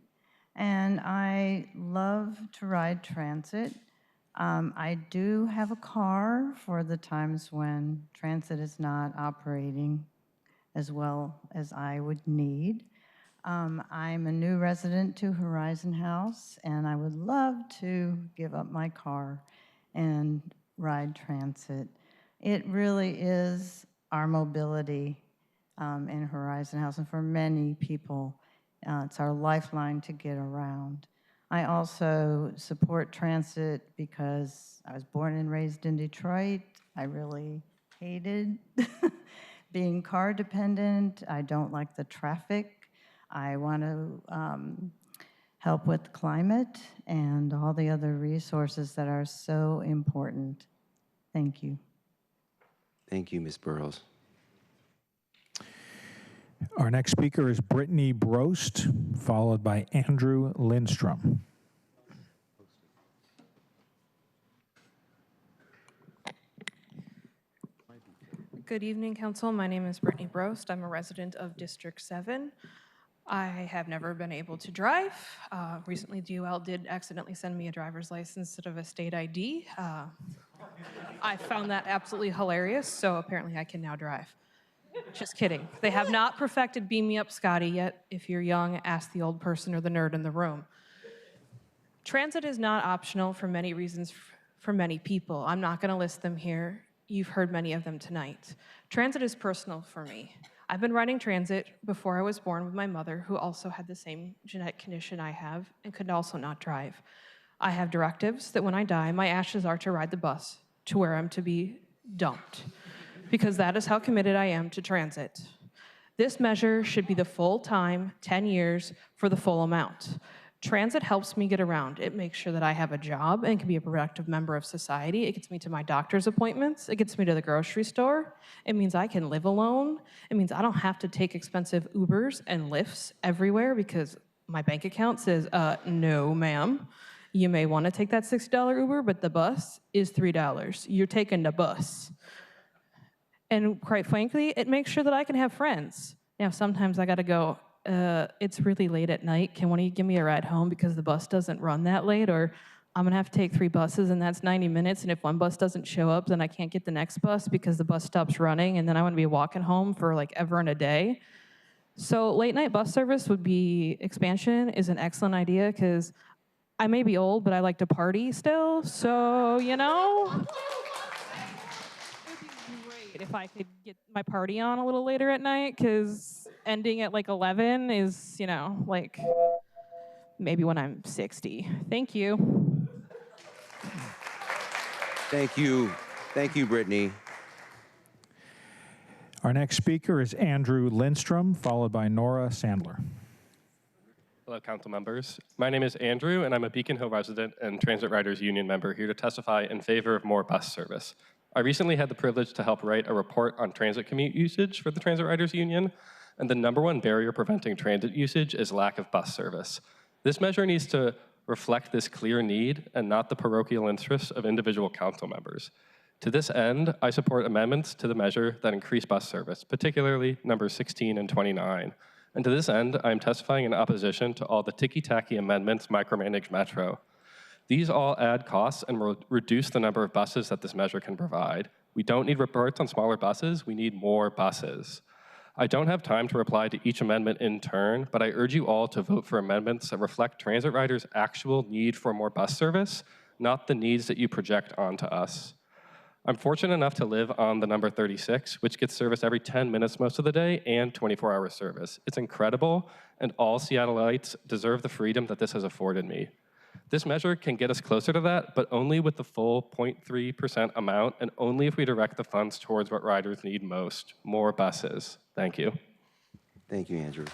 and I love to ride transit. I do have a car for the times when transit is not operating as well as I would need. I'm a new resident to Horizon House, and I would love to give up my car and ride transit. It really is our mobility in Horizon House, and for many people, it's our lifeline to get around. I also support transit because I was born and raised in Detroit. I really hated being car dependent. I don't like the traffic. I want to help with climate and all the other resources that are so important. Thank you. Thank you, Ms. Burrows. Our next speaker is Brittany Brost, followed by Andrew Lindstrom. Good evening, Council. My name is Brittany Brost. I'm a resident of District 7. I have never been able to drive. Recently, DOL did accidentally send me a driver's license instead of a state ID. I found that absolutely hilarious, so apparently I can now drive. Just kidding. They have not perfected Beam Me Up Scotty yet. If you're young, ask the old person or the nerd in the room. Transit is not optional for many reasons for many people. I'm not going to list them here. You've heard many of them tonight. Transit is personal for me. I've been riding transit before I was born with my mother, who also had the same genetic condition I have and could also not drive. I have directives that when I die, my ashes are to ride the bus to where I'm to be dumped, because that is how committed I am to transit. This measure should be the full time, 10 years, for the full amount. Transit helps me get around. It makes sure that I have a job and can be a productive member of society. It gets me to my doctor's appointments. It gets me to the grocery store. It means I can live alone. It means I don't have to take expensive Ubers and Lyfts everywhere because my bank account says, no, ma'am. You may want to take that $60 Uber, but the bus is $3. You're taking the bus. And quite frankly, it makes sure that I can have friends. Now, sometimes I got to go, it's really late at night. Can one of you give me a ride home because the bus doesn't run that late? Or I'm going to have to take 3 buses, and that's 90 minutes. And if one bus doesn't show up, then I can't get the next bus because the bus stops running. And then I want to be walking home for like ever and a day. So late night bus service would be, expansion is an excellent idea because I may be old, but I like to party still. So, you know. If I could get my party on a little later at night, because ending at like 11 is, you know, like maybe when I'm 60. Thank you. Thank you. Thank you, Brittany. Our next speaker is Andrew Lindstrom, followed by Nora Sandler. Hello, council members. My name is Andrew, and I'm a Beacon Hill resident and Transit Riders Union member here to testify in favor of more bus service. I recently had the privilege to help write a report on transit commute usage for the Transit Riders Union, and the #1 barrier preventing transit usage is lack of bus service. This measure needs to reflect this clear need and not the parochial interests of individual council members. To this end, I support amendments to the measure that increase bus service, particularly numbers 16 and 29. And to this end, I am testifying in opposition to all the ticky-tacky amendments micromanage Metro. These all add costs and will reduce the number of buses that this measure can provide. We don't need reports on smaller buses, we need more buses. I don't have time to reply to each amendment in turn, but I urge you all to vote for amendments that reflect transit riders' actual need for more bus service, not the needs that you project onto us. I'm fortunate enough to live on the number 36, which gets service every 10 minutes most of the day and 24-hour service. It's incredible, and all Seattleites deserve the freedom that this has afforded me. This measure can get us closer to that, but only with the full 0.3% amount and only if we direct the funds towards what riders need most, more buses. Thank you. Thank you, Andrew.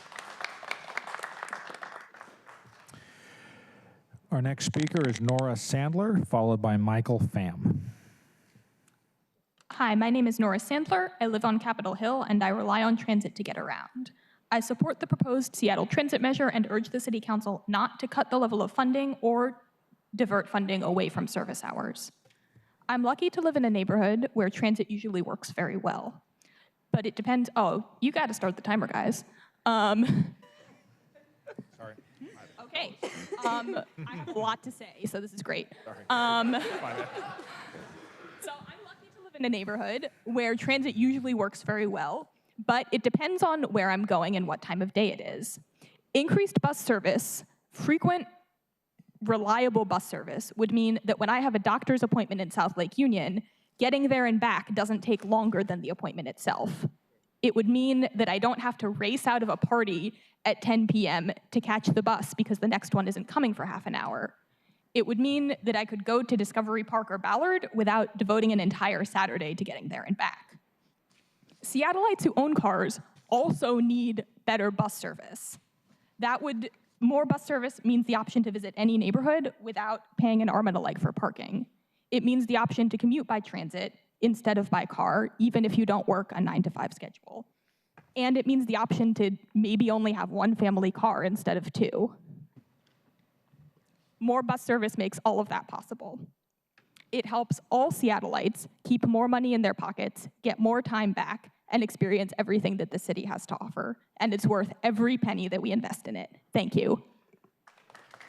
Our next speaker is Nora Sandler, followed by Michael Pham. Hi, my name is Nora Sandler. I live on Capitol Hill, and I rely on transit to get around. I support the proposed Seattle transit measure and urge the City Council not to cut the level of funding or divert funding away from service hours. I'm lucky to live in a neighborhood where transit usually works very well. But it depends, oh, you gotta start the timer, guys. Sorry. Okay, I have a lot to say, so this is great. Sorry. So I'm lucky to live in a neighborhood where transit usually works very well, but it depends on where I'm going and what time of day it is. Increased bus service, frequent, reliable bus service would mean that when I have a doctor's appointment in South Lake Union, getting there and back doesn't take longer than the appointment itself. It would mean that I don't have to race out of a party at 10 p.m. to catch the bus because the next one isn't coming for half an hour. It would mean that I could go to Discovery Park or Ballard without devoting an entire Saturday to getting there and back. Seattleites who own cars also need better bus service. More bus service means the option to visit any neighborhood without paying an arm and a leg for parking. It means the option to commute by transit instead of by car, even if you don't work a 9-to-5 schedule. And it means the option to maybe only have one family car instead of 2. More bus service makes all of that possible. It helps all Seattleites keep more money in their pockets, get more time back, and experience everything that the city has to offer. And it's worth every penny that we invest in it. Thank you.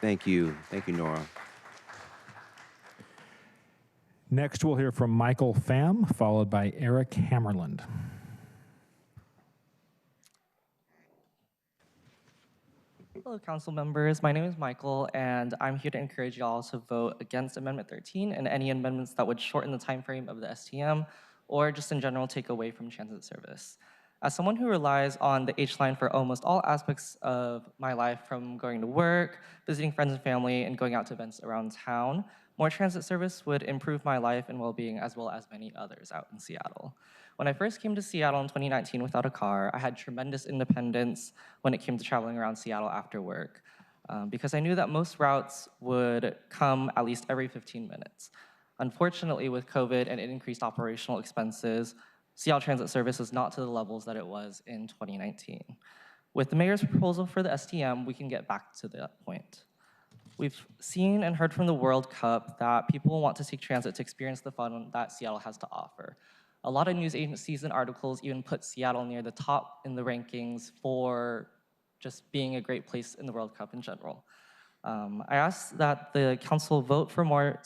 Thank you. Thank you, Nora. Next, we'll hear from Michael Pham, followed by Eric Hammerland. Hello, council members. My name is Michael, and I'm here to encourage y'all to vote against Amendment 13 and any amendments that would shorten the time frame of the STM or just in general take away from transit service. As someone who relies on the H line for almost all aspects of my life, from going to work, visiting friends and family, and going out to events around town, More transit service would improve my life and well-being as well as many others out in Seattle. When I first came to Seattle in 2019 without a car, I had tremendous independence when it came to traveling around Seattle after work, because I knew that most routes would come at least every 15 minutes. Unfortunately, with COVID and increased operational expenses, Seattle Transit Service is not to the levels that it was in 2019. With the mayor's proposal for the STM, we can get back to that point. We've seen and heard from the World Cup that people want to take transit to experience the fun that Seattle has to offer. A lot of news agencies and articles even put Seattle near the top in the rankings for just being a great place in the World Cup in general. I ask that the council vote for more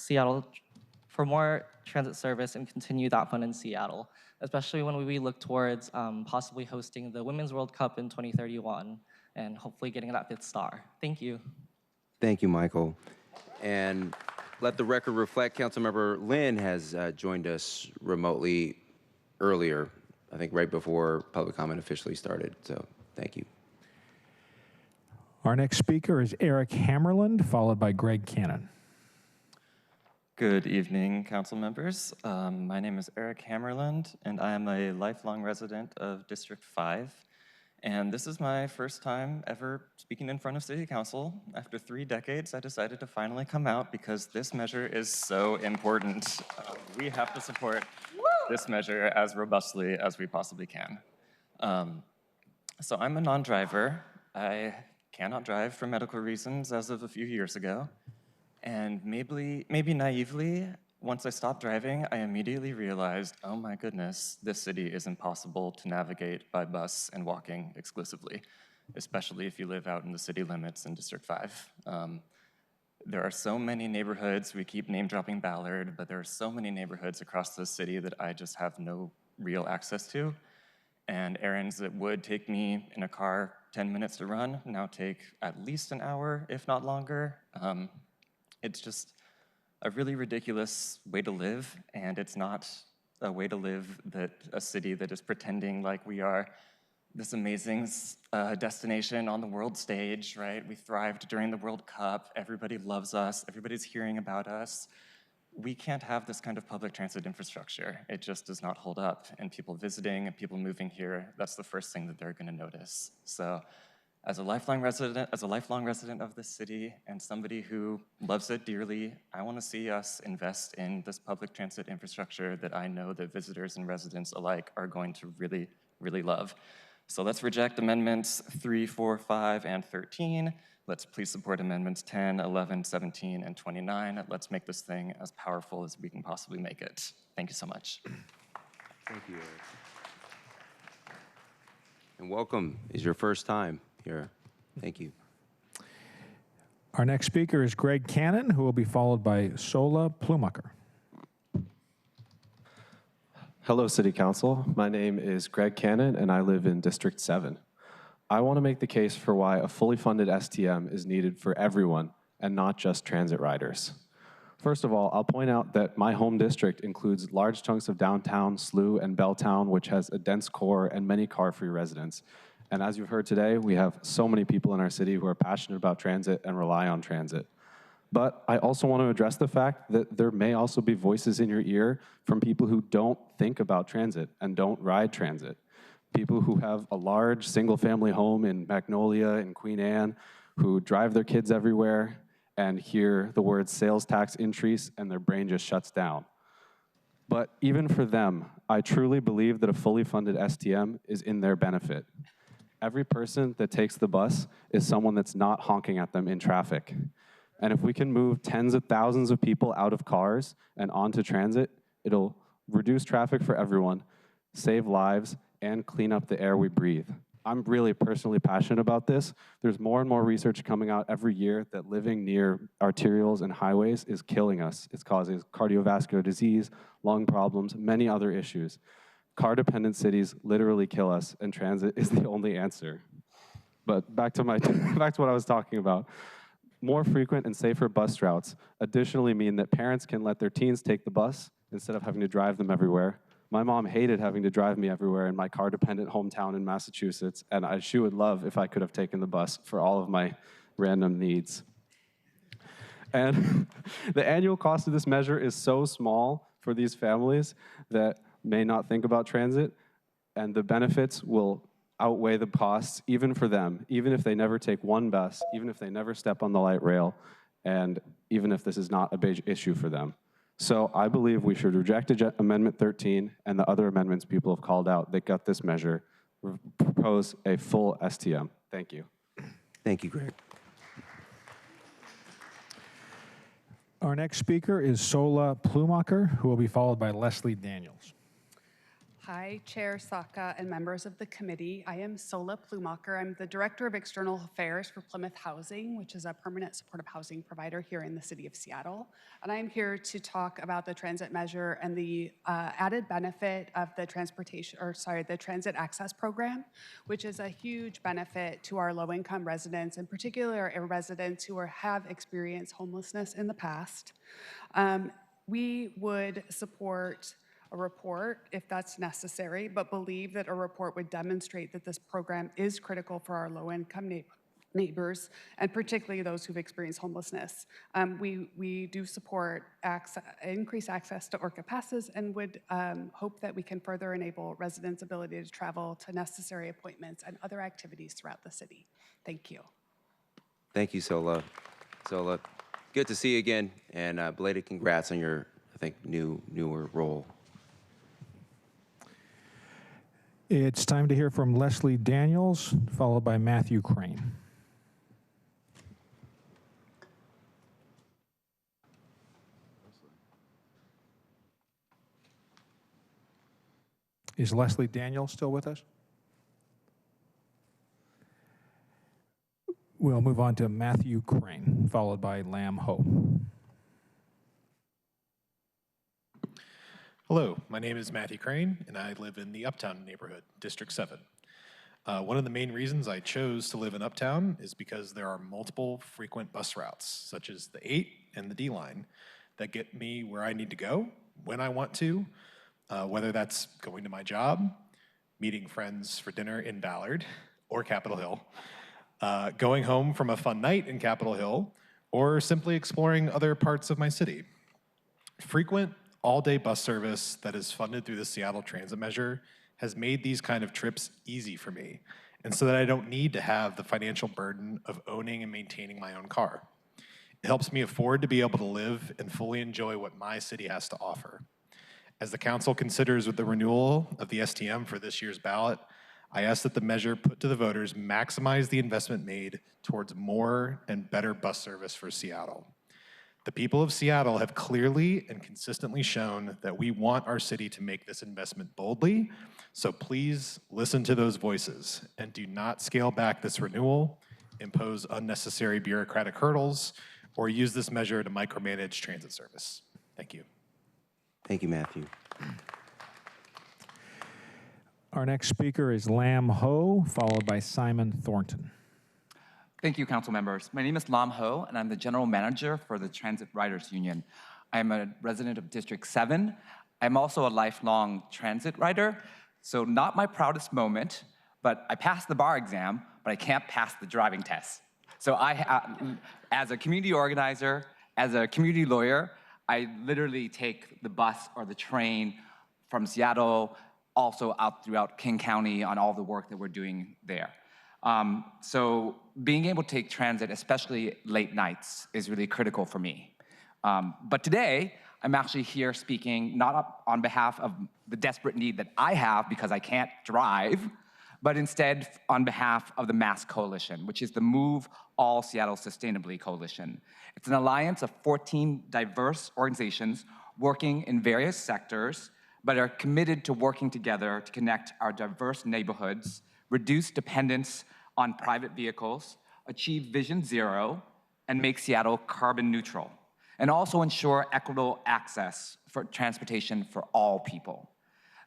transit service and continue that fun in Seattle, especially when we look towards possibly hosting the Women's World Cup in 2031 and hopefully getting that 5th star. Thank you. Thank you, Michael. And let the record reflect, Councilmember Lynn has joined us remotely earlier, I think right before public comment officially started. So thank you. Our next speaker is Eric Hammerland, followed by Greg Cannon. Good evening, council members. My name is Eric Hammerland, and I am a lifelong resident of District 5. And this is my first time ever speaking in front of City Council. After 3 decades, I decided to finally come out because this measure is so important. We have to support this measure as robustly as we possibly can. So I'm a non-driver. I cannot drive for medical reasons as of a few years ago. And maybe naively, once I stopped driving, I immediately realized, oh my goodness, this city is impossible to navigate by bus and walking exclusively, especially if you live out in the city limits in District 5. There are so many neighborhoods, we keep name dropping Ballard, but there are so many neighborhoods across the city that I just have no real access to. And errands that would take me in a car 10 minutes to run now take at least an hour, if not longer. It's just a really ridiculous way to live, and it's not a way to live that a city that is pretending like we are this amazing destination on the world stage, right? We thrived during the World Cup, everybody loves us, everybody's hearing about us. We can't have this kind of public transit infrastructure. It just does not hold up, and people visiting and people moving here, that's the first thing that they're gonna notice. So, as a lifelong resident of this city and somebody who loves it dearly, I want to see us invest in this public transit infrastructure that I know that visitors and residents alike are going to really, really love. So let's reject amendments 3, 4, 5, and 13. Let's please support amendments 10, 11, 17, and 29. Let's make this thing as powerful as we can possibly make it. Thank you so much. Thank you, Eric. And welcome. It's your first time here. Thank you. Our next speaker is Greg Cannon, who will be followed by Sola Plumacher. Hello, City Council. My name is Greg Cannon, and I live in District 7. I want to make the case for why a fully funded STM is needed for everyone and not just transit riders. First of all, I'll point out that my home district includes large chunks of downtown, SLU, and Belltown, which has a dense core and many car-free residents. And as you've heard today, we have so many people in our city who are passionate about transit and rely on transit. But I also want to address the fact that there may also be voices in your ear from people who don't think about transit and don't ride transit. People who have a large single-family home in Magnolia and Queen Anne, who drive their kids everywhere and hear the word sales tax increase and their brain just shuts down. But even for them, I truly believe that a fully funded STM is in their benefit. Every person that takes the bus is someone that's not honking at them in traffic. And if we can move tens of thousands of people out of cars and onto transit, it'll reduce traffic for everyone, save lives, and clean up the air we breathe. I'm really personally passionate about this. There's more and more research coming out every year that living near arterials and highways is killing us. It's causing cardiovascular disease, lung problems, many other issues. Car-dependent cities literally kill us, and transit is the only answer. But back to what I was talking about. More frequent and safer bus routes additionally mean that parents can let their teens take the bus instead of having to drive them everywhere. My mom hated having to drive me everywhere in my car-dependent hometown in Massachusetts, and she would love if I could have taken the bus for all of my random needs. And the annual cost of this measure is so small for these families that may not think about transit, and the benefits will outweigh the costs even for them, even if they never take one bus, even if they never step on the light rail, and even if this is not a big issue for them. So I believe we should reject Amendment 13 and the other amendments people have called out that got this measure, propose a full STM. Thank you. Thank you, Greg. Our next speaker is Sola Plumacher, who will be followed by Leslie Daniels. Hi, Chair Saka and members of the committee. I am Sola Plumacher. I'm the Director of External Affairs for Plymouth Housing, which is a permanent supportive housing provider here in the city of Seattle. And I am here to talk about the transit measure and the added benefit of the the transit access program, which is a huge benefit to our low-income residents, in particular residents who have experienced homelessness in the past. We would support a report if that's necessary, but believe that a report would demonstrate that this program is critical for our low-income neighbors, and particularly those who've experienced homelessness. We do support increased access to ORCA passes and would hope that we can further enable residents' ability to travel to necessary appointments and other activities throughout the city. Thank you. Thank you, Sola. Sola, good to see you again, and belated congrats on your, I think, newer role. It's time to hear from Leslie Daniels, followed by Matthew Crane. Is Leslie Daniels still with us? We'll move on to Matthew Crane, followed by Lam Ho. Hello, my name is Matthew Crane, and I live in the Uptown neighborhood, District 7. One of the main reasons I chose to live in Uptown is because there are multiple frequent bus routes, such as the 8 and the D line, that get me where I need to go, when I want to, whether that's going to my job, meeting friends for dinner in Ballard or Capitol Hill, going home from a fun night in Capitol Hill, or simply exploring other parts of my city. Frequent all-day bus service that is funded through the Seattle Transit Measure has made these kind of trips easy for me, and so that I don't need to have the financial burden of owning and maintaining my own car. It helps me afford to be able to live and fully enjoy what my city has to offer. As the council considers with the renewal of the STM for this year's ballot, I ask that the measure put to the voters maximize the investment made towards more and better bus service for Seattle. The people of Seattle have clearly and consistently shown that we want our city to make this investment boldly, so please listen to those voices and do not scale back this renewal, impose unnecessary bureaucratic hurdles, or use this measure to micromanage transit service. Thank you. Thank you, Matthew. Our next speaker is Lam Ho, followed by Simon Thornton. Thank you, council members. My name is Lam Ho, and I'm the general manager for the Transit Riders Union. I'm a resident of District 7. I'm also a lifelong transit rider, so not my proudest moment, but I passed the bar exam, but I can't pass the driving test. So as a community organizer, as a community lawyer, I literally take the bus or the train from Seattle, also out throughout King County on all the work that we're doing there. So being able to take transit, especially late nights, is really critical for me. But today, I'm actually here speaking not on behalf of the desperate need that I have because I can't drive, but instead on behalf of the MASS Coalition, which is the Move All Seattle Sustainably Coalition. It's an alliance of 14 diverse organizations working in various sectors, but are committed to working together to connect our diverse neighborhoods, reduce dependence on private vehicles, achieve Vision Zero, and make Seattle carbon neutral, and also ensure equitable access for transportation for all people.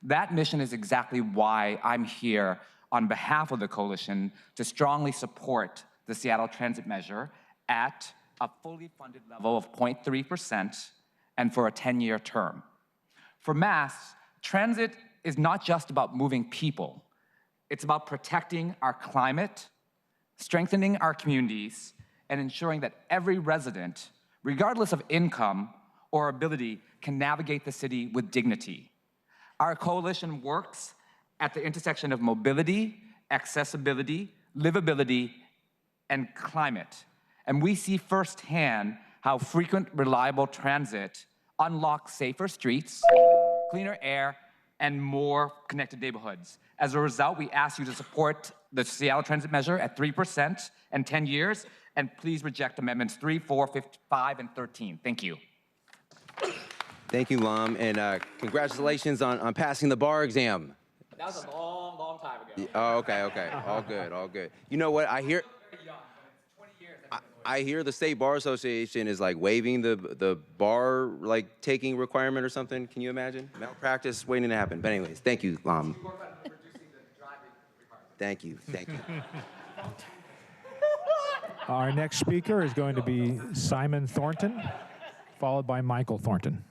That mission is exactly why I'm here on behalf of the coalition to strongly support the Seattle Transit Measure at a fully funded level of 0.3% and for a 10-year term. For MASS, transit is not just about moving people. It's about protecting our climate, strengthening our communities, and ensuring that every resident, regardless of income or ability, can navigate the city with dignity. Our coalition works at the intersection of mobility, accessibility, livability, and climate. And we see firsthand how frequent, reliable transit unlocks safer streets, cleaner air, and more connected neighborhoods. As a result, we ask you to support the Seattle Transit Measure at 3% and 10 years, and please reject Amendments 3, 4, 5, and 13. Thank you. Thank you, Lam, and congratulations on passing the bar exam. That was a long, long time ago. Oh, okay, all good, all good. You know what, I hear the State Bar Association is like waiving the bar like taking requirement or something. Can you imagine? Malpractice waiting to happen. But anyways, thank you, Lam. Thank you. Our next speaker is going to be Simon Thornton, followed by Michael Thornton.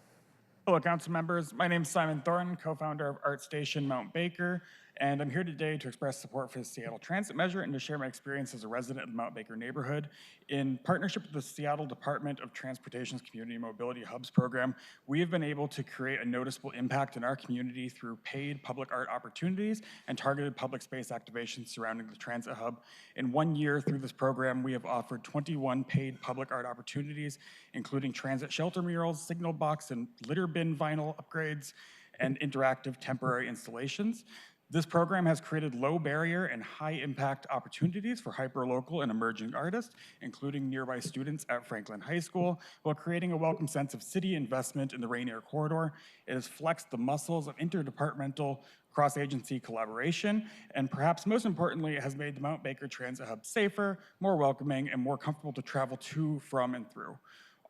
Hello, council members. My name is Simon Thornton, co-founder of Art Station Mount Baker, and I'm here today to express support for the Seattle Transit Measure and to share my experience as a resident of the Mount Baker neighborhood. In partnership with the Seattle Department of Transportation's Community Mobility Hubs program, we have been able to create a noticeable impact in our community through paid public art opportunities and targeted public space activations surrounding the transit hub. In 1 year through this program, we have offered 21 paid public art opportunities, including transit shelter murals, signal box and litter bin vinyl upgrades, and interactive temporary installations. This program has created low barrier and high impact opportunities for hyperlocal and emerging artists, including nearby students at Franklin High School, while creating a welcome sense of city investment in the Rainier Corridor. It has flexed the muscles of interdepartmental cross-agency collaboration, and perhaps most importantly, it has made the Mount Baker Transit Hub safer, more welcoming, and more comfortable to travel to, from, and through.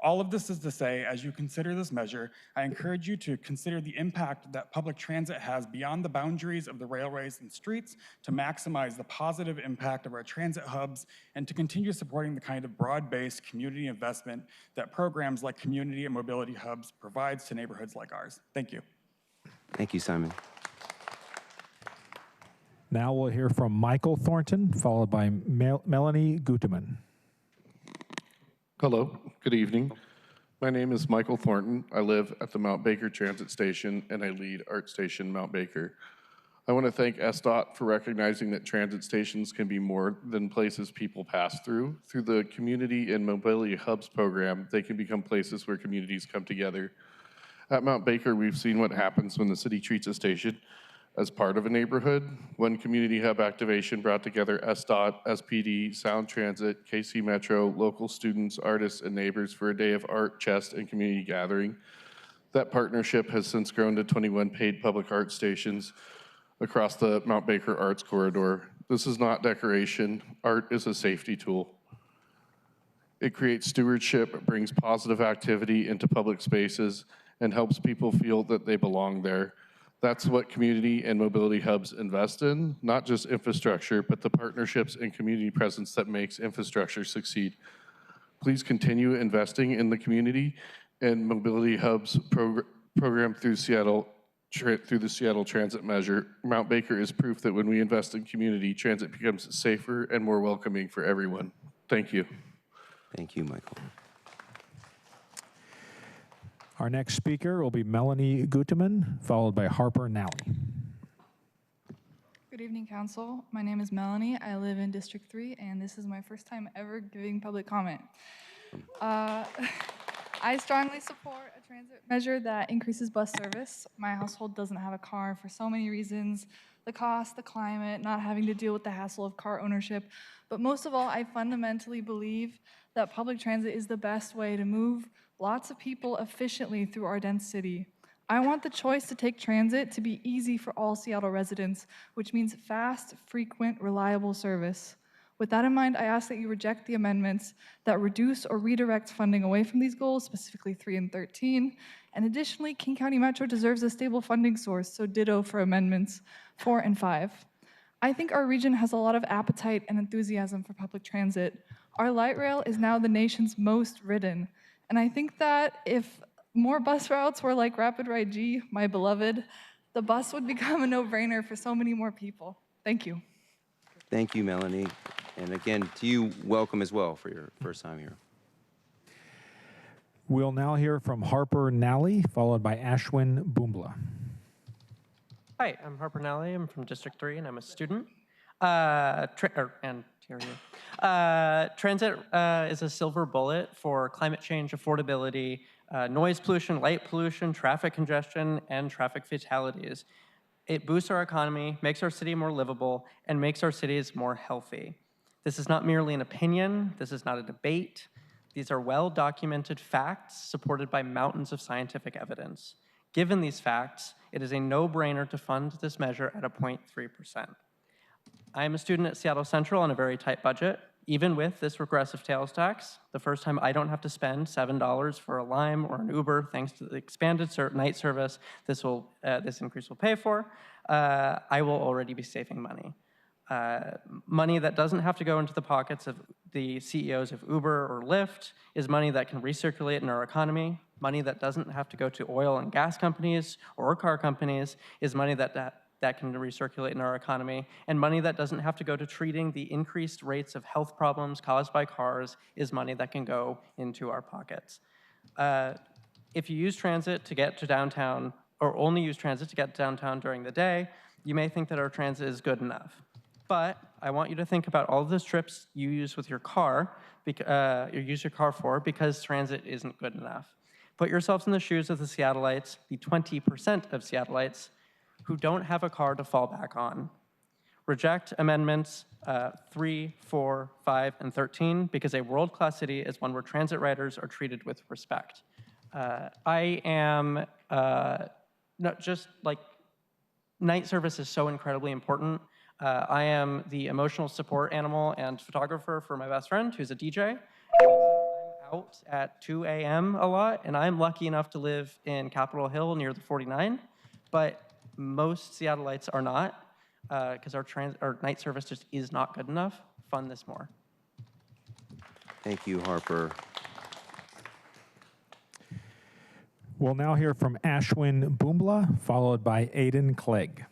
All of this is to say, as you consider this measure, I encourage you to consider the impact that public transit has beyond the boundaries of the railways and streets to maximize the positive impact of our transit hubs and to continue supporting the kind of broad-based community investment that programs like Community and Mobility Hubs provides to neighborhoods like ours. Thank you. Thank you, Simon. Now we'll hear from Michael Thornton, followed by Melanie Guteman. Hello, good evening. My name is Michael Thornton. I live at the Mount Baker Transit Station and I lead Art Station Mount Baker. I want to thank SDOT for recognizing that transit stations can be more than places people pass through. Through the Community and Mobility Hubs program, they can become places where communities come together. At Mount Baker, we've seen what happens when the city treats a station as part of a neighborhood. One community hub activation brought together SDOT, SPD, Sound Transit, KC Metro, local students, artists, and neighbors for a day of art, chest, and community gathering. That partnership has since grown to 21 paid public art stations across the Mount Baker Arts Corridor. This is not decoration. Art is a safety tool. It creates stewardship, brings positive activity into public spaces, and helps people feel that they belong there. That's what Community and Mobility Hubs invest in, not just infrastructure, but the partnerships and community presence that makes infrastructure succeed. Please continue investing in the Community and Mobility Hubs program through the Seattle Transit Measure. Mount Baker is proof that when we invest in community, transit becomes safer and more welcoming for everyone. Thank you. Thank you, Michael. Our next speaker will be Melanie Guteman, followed by Harper Nally. Good evening, Council. My name is Melanie. I live in District 3, and this is my first time ever giving public comment. I strongly support a transit measure that increases bus service. My household doesn't have a car for so many reasons: the cost, the climate, not having to deal with the hassle of car ownership. But most of all, I fundamentally believe that public transit is the best way to move lots of people efficiently through our dense city. I want the choice to take transit to be easy for all Seattle residents, which means fast, frequent, reliable service. With that in mind, I ask that you reject the amendments that reduce or redirect funding away from these goals, specifically 3 and 13. And additionally, King County Metro deserves a stable funding source, so ditto for amendments 4 and 5. I think our region has a lot of appetite and enthusiasm for public transit. Our light rail is now the nation's most ridden. And I think that if more bus routes were like Rapid Ride G, my beloved, the bus would become a no-brainer for so many more people. Thank you. Thank you, Melanie. And again, to you, welcome as well for your first time here. We'll now hear from Harper Nally, followed by Ashwin Boombla. Hi, I'm Harper Nally. I'm from District 3, and I'm a student. Transit is a silver bullet for climate change, affordability, noise pollution, light pollution, traffic congestion, and traffic fatalities. It boosts our economy, makes our city more livable, and makes our cities more healthy. This is not merely an opinion. This is not a debate. These are well-documented facts supported by mountains of scientific evidence. Given these facts, it is a no-brainer to fund this measure at a 0.3%. I am a student at Seattle Central on a very tight budget. Even with this regressive sales tax, the first time I don't have to spend $7 for a Lime or an Uber, thanks to the expanded night service this increase will pay for, I will already be saving money. Money that doesn't have to go into the pockets of the CEOs of Uber or Lyft is money that can recirculate in our economy. Money that doesn't have to go to oil and gas companies or car companies is money that can recirculate in our economy. And money that doesn't have to go to treating the increased rates of health problems caused by cars is money that can go into our pockets. If you use transit to get to downtown, or only use transit to get to downtown during the day, you may think that our transit is good enough. But I want you to think about all of those trips you use with your car, use your car for, because transit isn't good enough. Put yourselves in the shoes of the Seattleites, the 20% of Seattleites who don't have a car to fall back on. Reject amendments 3, 4, 5, and 13 because a world-class city is one where transit riders are treated with respect. I am not just like night service is so incredibly important. I am the emotional support animal and photographer for my best friend, who's a DJ. I'm out at 2 a.m. a lot, and I'm lucky enough to live in Capitol Hill near the 49, but most Seattleites are not, because our night service just is not good enough. Fund this more. Thank you, Harper. We'll now hear from Ashwin Boombla, followed by Aiden Clegg.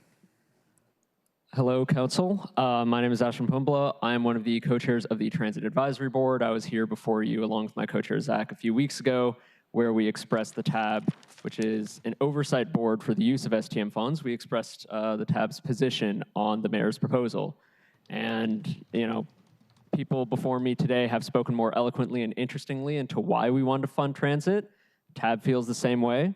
Hello, Council. My name is Ashwin Boombla. I am one of the co-chairs of the Transit Advisory Board. I was here before you, along with my co-chair, Zach, a few weeks ago, where we expressed the TAB, which is an oversight board for the use of STM funds. We expressed the TAB's position on the mayor's proposal. And, you know, people before me today have spoken more eloquently and interestingly into why we want to fund transit. TAB feels the same way.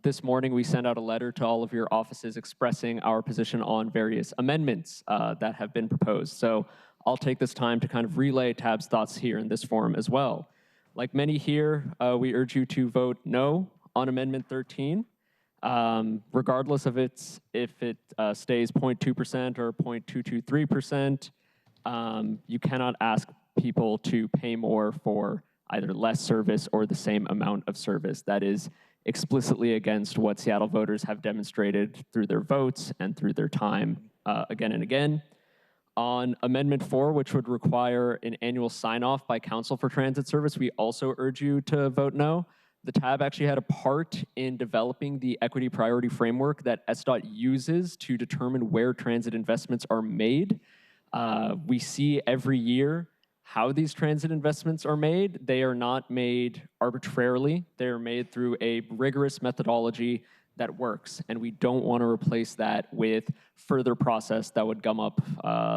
This morning, we sent out a letter to all of your offices expressing our position on various amendments that have been proposed. So I'll take this time to kind of relay TAB's thoughts here in this forum as well. Like many here, we urge you to vote no on Amendment 13, regardless of if it stays 0.2% or 0.223%. You cannot ask people to pay more for either less service or the same amount of service. That is explicitly against what Seattle voters have demonstrated through their votes and through their time again and again. On Amendment 4, which would require an annual sign-off by Council for Transit Service, we also urge you to vote no. The TAB actually had a part in developing the equity priority framework that SDOT uses to determine where transit investments are made. We see every year how these transit investments are made. They are not made arbitrarily. They are made through a rigorous methodology that works, and we don't want to replace that with further process that would gum up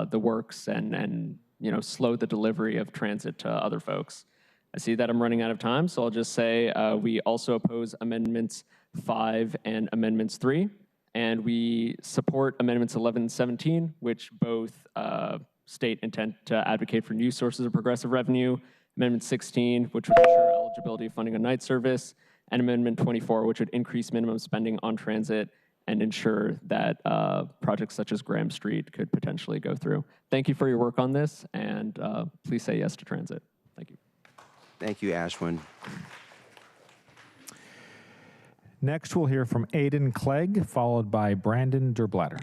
the works and you know, slow the delivery of transit to other folks. I see that I'm running out of time, so I'll just say we also oppose Amendments 5 and Amendments 3, and we support Amendments 11 and 17, which both state intent to advocate for new sources of progressive revenue, Amendment 16, which would ensure eligibility of funding on night service, and Amendment 24, which would increase minimum spending on transit and ensure that projects such as Graham Street could potentially go through. Thank you for your work on this, and please say yes to transit. Thank you. Thank you, Ashwin. Next, we'll hear from Aiden Clegg, followed by Brandon Derblatter.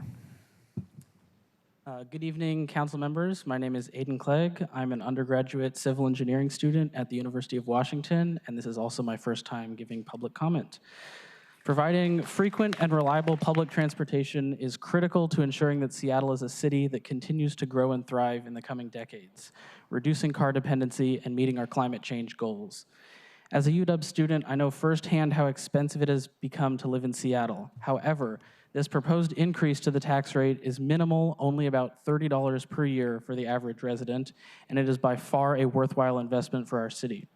Good evening, council members. My name is Aiden Clegg. I'm an undergraduate civil engineering student at the University of Washington, and this is also my first time giving public comment. Providing frequent and reliable public transportation is critical to ensuring that Seattle is a city that continues to grow and thrive in the coming decades, reducing car dependency and meeting our climate change goals. As a UW student, I know firsthand how expensive it has become to live in Seattle. However, this proposed increase to the tax rate is minimal, only about $30 per year for the average resident, and it is by far a worthwhile investment for our city.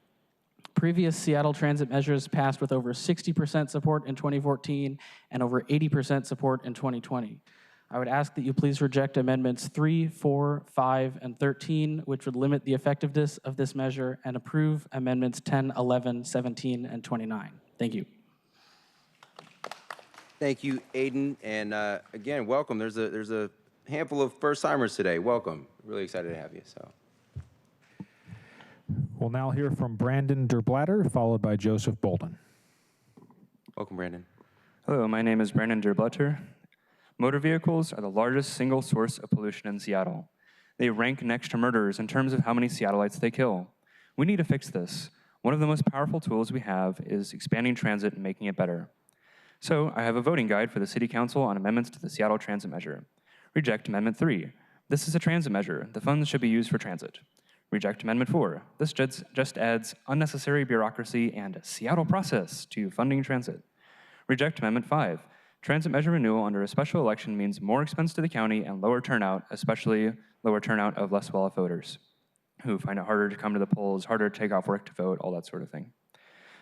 Previous Seattle transit measures passed with over 60% support in 2014 and over 80% support in 2020. I would ask that you please reject amendments 3, 4, 5, and 13, which would limit the effectiveness of this measure, and approve amendments 10, 11, 17, and 29. Thank you. Thank you, Aiden. And again, welcome. There's a handful of first-timers today. Welcome. Really excited to have you. So. We'll now hear from Brandon Derblatter, followed by Joseph Bolden. Welcome, Brandon. Hello, my name is Brandon Derblatter. Motor vehicles are the largest single source of pollution in Seattle. They rank next to murders in terms of how many Seattleites they kill. We need to fix this. One of the most powerful tools we have is expanding transit and making it better. So I have a voting guide for the City Council on amendments to the Seattle Transit Measure. Reject Amendment 3. This is a transit measure. The funds should be used for transit. Reject Amendment 4. This just adds unnecessary bureaucracy and Seattle process to funding transit. Reject Amendment 5. Transit measure renewal under a special election means more expense to the county and lower turnout, especially lower turnout of less well-off voters who find it harder to come to the polls, harder to take off work to vote, all that sort of thing.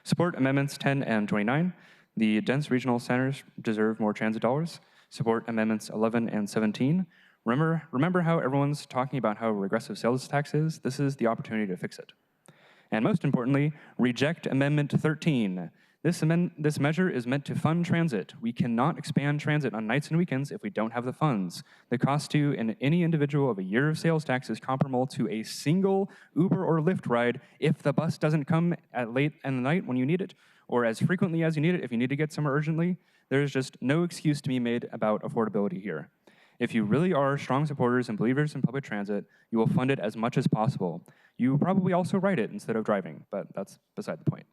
Support Amendments 10 and 29. The dense regional centers deserve more transit dollars. Support Amendments 11 and 17. Remember how everyone's talking about how regressive sales tax is? This is the opportunity to fix it. And most importantly, reject Amendment 13. This measure is meant to fund transit. We cannot expand transit on nights and weekends if we don't have the funds. The cost to any individual of a year of sales tax is comparable to a single Uber or Lyft ride if the bus doesn't come at late in the night when you need it, or as frequently as you need it if you need to get somewhere urgently. There's just no excuse to be made about affordability here. If you really are strong supporters and believers in public transit, you will fund it as much as possible. You probably also ride it instead of driving, but that's beside the point.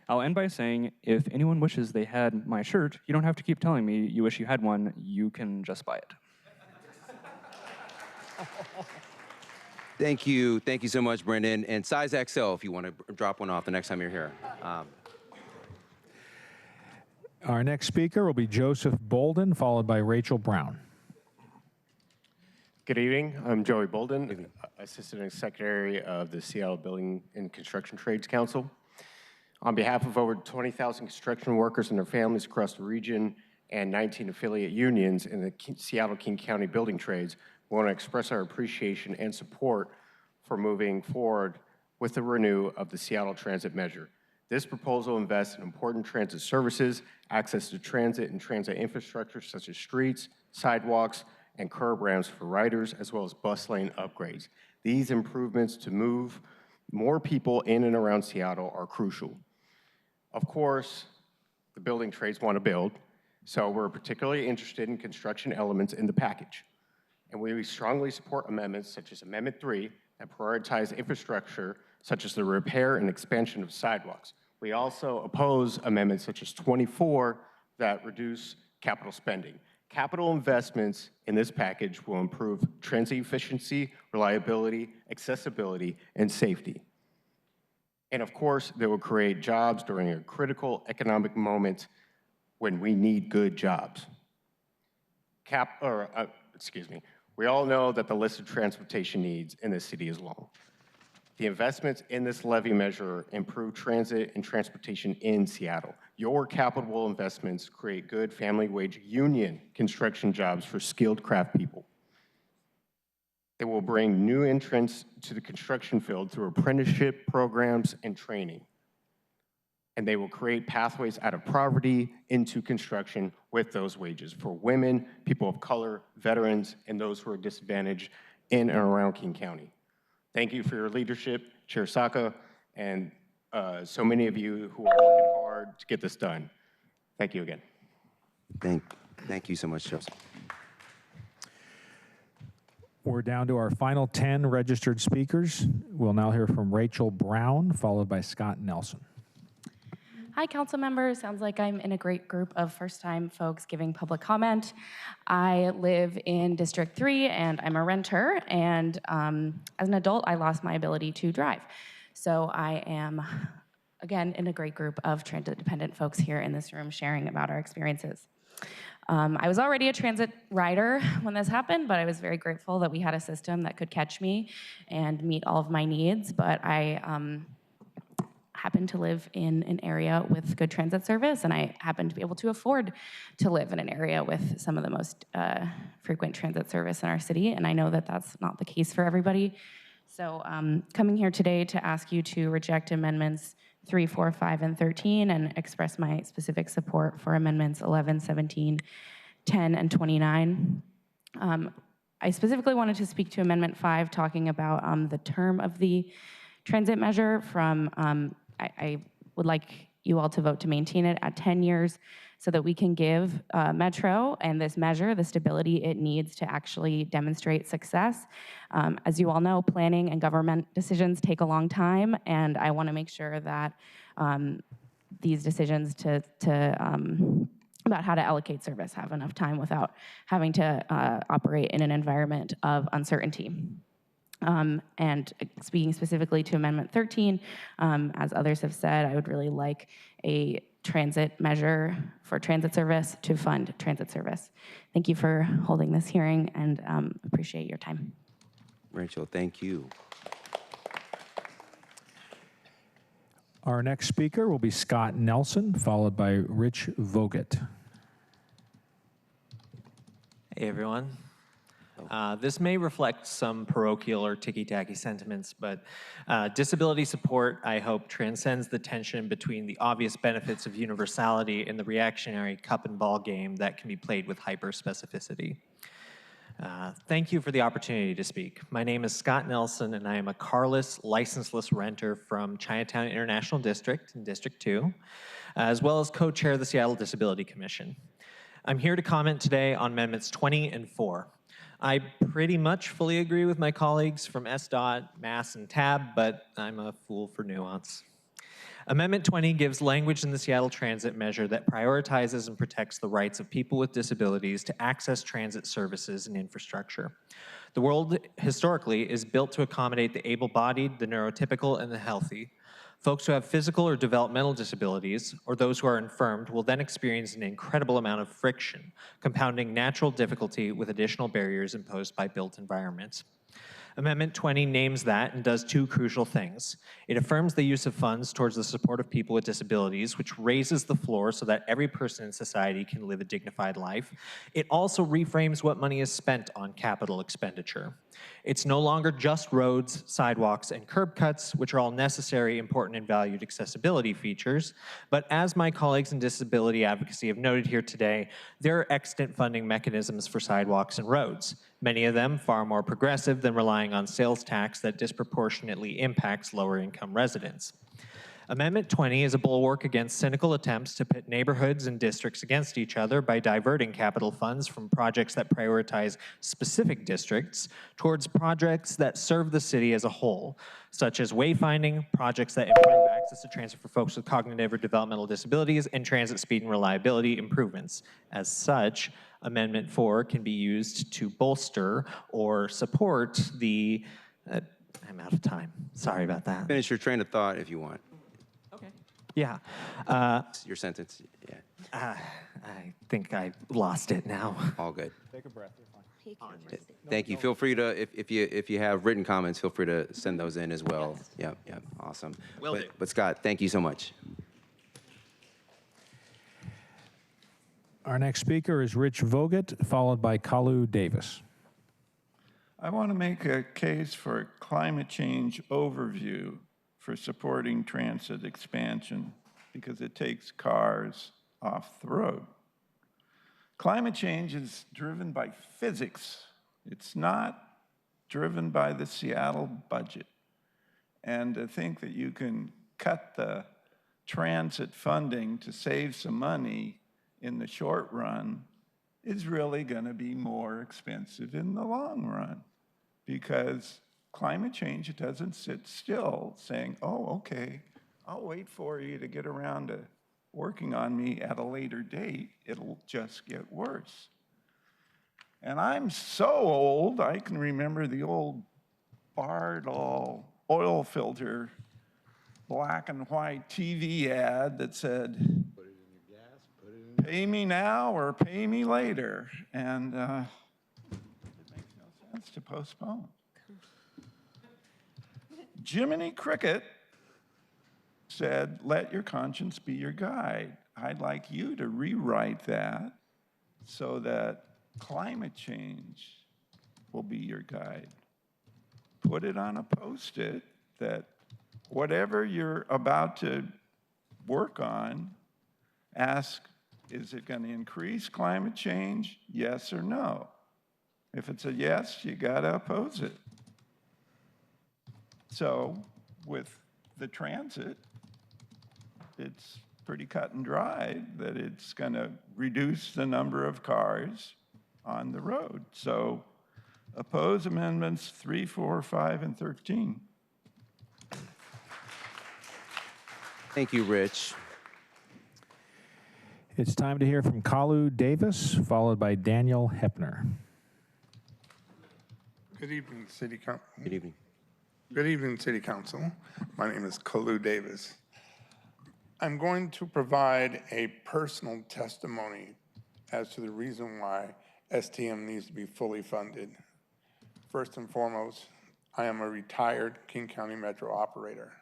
I'll end by saying, if anyone wishes they had my shirt, you don't have to keep telling me you wish you had one. You can just buy it. Thank you. Thank you so much, Brendan. And size XL if you want to drop one off the next time you're here. Our next speaker will be Joseph Bolden, followed by Rachel Brown. Good evening. I'm Joey Bolden, Assistant Secretary of the Seattle Building and Construction Trades Council. On behalf of over 20,000 construction workers and their families across the region and 19 affiliate unions in the Seattle-King County building trades, we want to express our appreciation and support for moving forward with the renew of the Seattle Transit Measure. This proposal invests in important transit services, access to transit and transit infrastructure such as streets, sidewalks, and curb ramps for riders, as well as bus lane upgrades. These improvements to move more people in and around Seattle are crucial. Of course, the building trades want to build, so we're particularly interested in construction elements in the package. And we strongly support amendments such as Amendment 3 that prioritize infrastructure such as the repair and expansion of sidewalks. We also oppose amendments such as 24 that reduce capital spending. Capital investments in this package will improve transit efficiency, reliability, accessibility, and safety. And of course, they will create jobs during a critical economic moment when we need good jobs. We all know that the list of transportation needs in this city is long. The investments in this levy measure improve transit and transportation in Seattle. Your capital investments create good family wage union construction jobs for skilled craft people. They will bring new entrants to the construction field through apprenticeship programs and training. And they will create pathways out of poverty into construction with those wages for women, people of color, veterans, and those who are disadvantaged in and around King County. Thank you for your leadership, Chair Saka, and so many of you who are working hard to get this done. Thank you again. Thank you so much, Joseph. We're down to our final 10 registered speakers. We'll now hear from Rachel Brown, followed by Scott Nelson. Hi, council members. Sounds like I'm in a great group of first-time folks giving public comment. I live in District 3, and I'm a renter, and as an adult, I lost my ability to drive. So I am again, in a great group of transit-dependent folks here in this room sharing about our experiences. I was already a transit rider when this happened, but I was very grateful that we had a system that could catch me and meet all of my needs. But I happen to live in an area with good transit service, and I happen to be able to afford to live in an area with some of the most frequent transit service in our city, and I know that that's not the case for everybody. So coming here today to ask you to reject amendments 3, 4, 5, and 13 and express my specific support for amendments 11, 17, 10, and 29. I specifically wanted to speak to Amendment 5, talking about the term of the transit measure from, I would like you all to vote to maintain it at 10 years so that we can give Metro and this measure the stability it needs to actually demonstrate success. As you all know, planning and government decisions take a long time, and I want to make sure that these decisions about how to allocate service have enough time without having to operate in an environment of uncertainty. And speaking specifically to Amendment 13, as others have said, I would really like a transit measure for transit service to fund transit service. Thank you for holding this hearing, and appreciate your time. Rachel, thank you. Our next speaker will be Scott Nelson, followed by Rich Vogt. Hey, everyone. This may reflect some parochial or ticky-tacky sentiments, but disability support, I hope, transcends the tension between the obvious benefits of universality and the reactionary cup and ball game that can be played with hyper-specificity. Thank you for the opportunity to speak. My name is Scott Nelson, and I am a carless, licenseless renter from Chinatown International District in District 2, as well as co-chair of the Seattle Disability Commission. I'm here to comment today on Amendments 20 and 4. I pretty much fully agree with my colleagues from SDOT, MASS, and TAB, but I'm a fool for nuance. Amendment 20 gives language in the Seattle Transit measure that prioritizes and protects the rights of people with disabilities to access transit services and infrastructure. The world historically is built to accommodate the able-bodied, the neurotypical, and the healthy. Folks who have physical or developmental disabilities, or those who are infirmed, will then experience an incredible amount of friction, compounding natural difficulty with additional barriers imposed by built environments. Amendment 20 names that and does two crucial things. It affirms the use of funds towards the support of people with disabilities, which raises the floor so that every person in society can live a dignified life. It also reframes what money is spent on capital expenditure. It's no longer just roads, sidewalks, and curb cuts, which are all necessary, important, and valued accessibility features. But as my colleagues in disability advocacy have noted here today, there are extant funding mechanisms for sidewalks and roads, many of them far more progressive than relying on sales tax that disproportionately impacts lower-income residents. Amendment 20 is a bulwark against cynical attempts to pit neighborhoods and districts against each other by diverting capital funds from projects that prioritize specific districts towards projects that serve the city as a whole, such as wayfinding, projects that improve access to transit for folks with cognitive or developmental disabilities, and transit speed and reliability improvements. As such, Amendment 4 can be used to bolster or support the, I'm out of time. Sorry about that. Finish your train of thought if you want. Yeah. Your sentence, yeah. I think I lost it now. All good. Take a breath, you're fine. Thank you. Feel free to, if you have written comments, feel free to send those in as well. Yes. Yep, awesome. Will do. But Scott, thank you so much. Our next speaker is Rich Vogt, followed by Kalu Davis. I want to make a case for a climate change overview for supporting transit expansion because it takes cars off the road. Climate change is driven by physics. It's not driven by the Seattle budget. And to think that you can cut the transit funding to save some money in the short run is really going to be more expensive in the long run because climate change, it doesn't sit still saying, oh, okay, I'll wait for you to get around to working on me at a later date. It'll just get worse. And I'm so old, I can remember the old Bardol oil filter black and white TV ad that said, pay me now or pay me later. And it makes no sense to postpone. Jiminy Cricket said, let your conscience be your guide. I'd like you to rewrite that so that climate change will be your guide. Put it on a Post-it that whatever you're about to work on, ask, is it going to increase climate change? Yes or no? If it's a yes, you got to oppose it. So with the transit, it's pretty cut and dry that it's going to reduce the number of cars on the road. So oppose amendments 3, 4, 5, and 13. Thank you, Rich. It's time to hear from Kalu Davis, followed by Daniel Hepner. Good evening, City Council. Good evening. Good evening, City Council. My name is Kalu Davis. I'm going to provide a personal testimony as to the reason why STM needs to be fully funded. First and foremost, I am a retired King County Metro operator.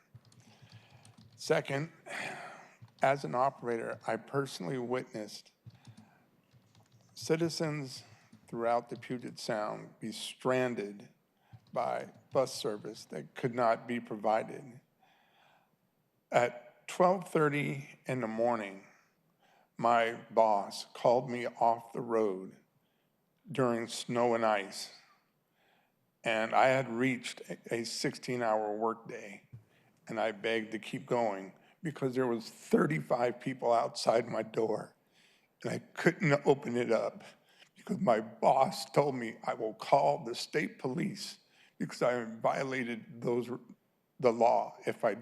Second, as an operator, I personally witnessed citizens throughout the Puget Sound be stranded by bus service that could not be provided. At 12:30 in the morning, my boss called me off the road during snow and ice, and I had reached a 16-hour workday, and I begged to keep going because there was 35 people outside my door, and I couldn't open it up because my boss told me I will call the state police because I violated the law if I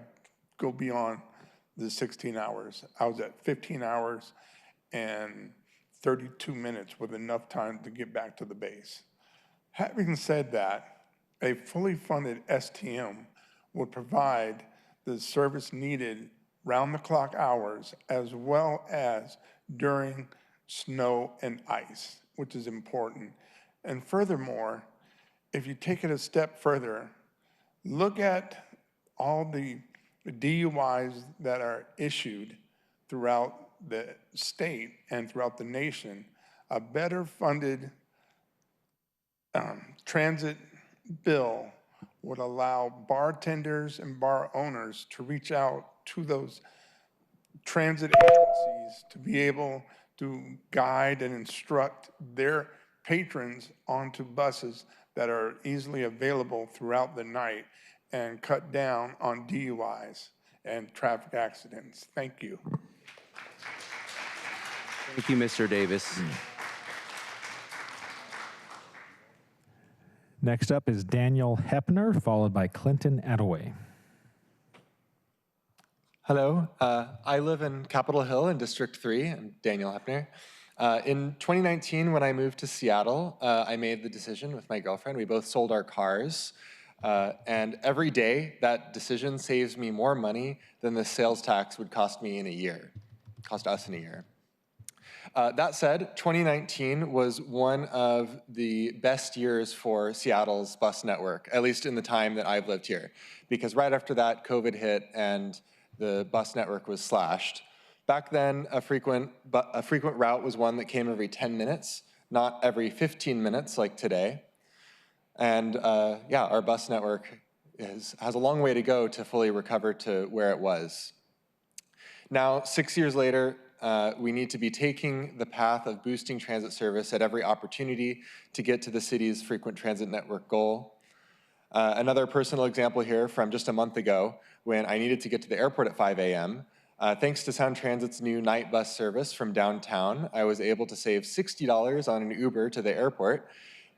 go beyond the 16 hours. I was at 15 hours and 32 minutes with enough time to get back to the base. Having said that, a fully funded STM would provide the service needed round-the-clock hours as well as during snow and ice, which is important. And furthermore, if you take it a step further, look at all the DUIs that are issued throughout the state and throughout the nation. A better funded transit bill would allow bartenders and bar owners to reach out to those transit agencies to be able to guide and instruct their patrons onto buses that are easily available throughout the night and cut down on DUIs and traffic accidents. Thank you. Thank you, Mr. Davis. Next up is Daniel Hepner, followed by Clinton Attaway. Hello, I live in Capitol Hill in District 3. I'm Daniel Hepner. In 2019, when I moved to Seattle, I made the decision with my girlfriend. We both sold our cars. And every day, that decision saves me more money than the sales tax would cost me in a year, cost us in a year. That said, 2019 was one of the best years for Seattle's bus network, at least in the time that I've lived here, because right after that, COVID hit and the bus network was slashed. Back then, a frequent route was one that came every 10 minutes, not every 15 minutes like today. And yeah, our bus network has a long way to go to fully recover to where it was. Now, 6 years later, we need to be taking the path of boosting transit service at every opportunity to get to the city's frequent transit network goal. Another personal example here from just a month ago, when I needed to get to the airport at 5 a.m., thanks to Sound Transit's new night bus service from downtown, I was able to save $60 on an Uber to the airport,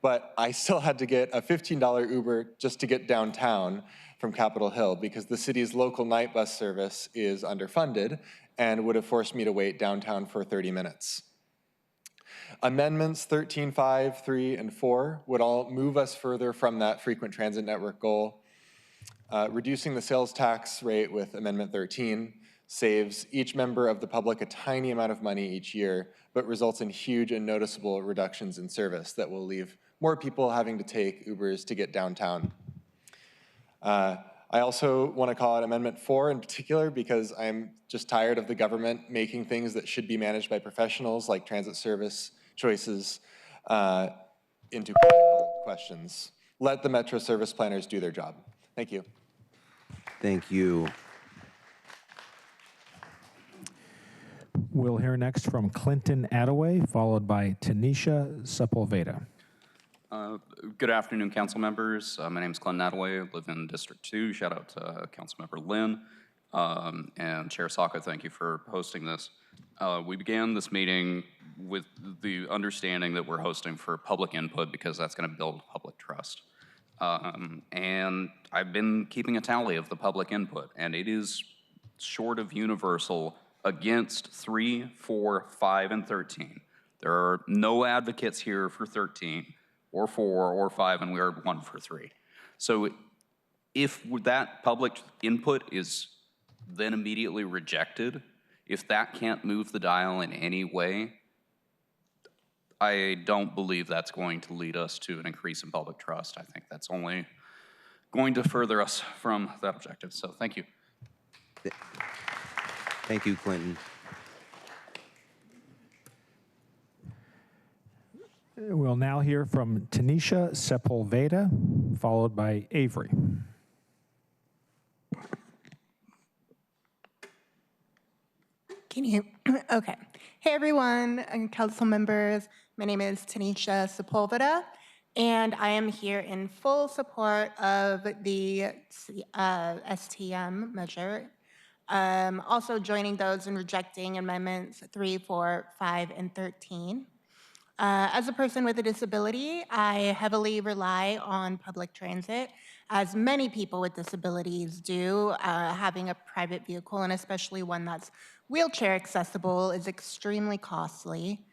but I still had to get a $15 Uber just to get downtown from Capitol Hill because the city's local night bus service is underfunded and would have forced me to wait downtown for 30 minutes. Amendments 13, 5, 3, and 4 would all move us further from that frequent transit network goal. Reducing the sales tax rate with Amendment 13 saves each member of the public a tiny amount of money each year, but results in huge and noticeable reductions in service that will leave more people having to take Ubers to get downtown. I also want to call out Amendment 4 in particular because I'm just tired of the government making things that should be managed by professionals like transit service choices into political questions. Let the Metro service planners do their job. Thank you. Thank you. We'll hear next from Clinton Attaway, followed by Tanisha Sepulveda. Good afternoon, council members. My name is Clinton Attaway. I live in District 2. Shout out to Councilmember Lynn and Chair Saka. Thank you for hosting this. We began this meeting with the understanding that we're hosting for public input because that's going to build public trust. And I've been keeping a tally of the public input, and it is short of universal against 3, 4, 5, and 13. There are no advocates here for 13 or 4 or 5, and we are 1 for 3. So if that public input is then immediately rejected, if that can't move the dial in any way, I don't believe that's going to lead us to an increase in public trust. I think that's only going to further us from that objective. So thank you. Thank you, Clinton. We'll now hear from Tanisha Sepulveda, followed by Avery. Can you? Okay. Hey, everyone, and council members. My name is Tanisha Sepulveda, and I am here in full support of the STM measure. Also joining those in rejecting amendments 3, 4, 5, and 13. As a person with a disability, I heavily rely on public transit, as many people with disabilities do. Having a private vehicle, and especially one that's wheelchair accessible, is extremely costly.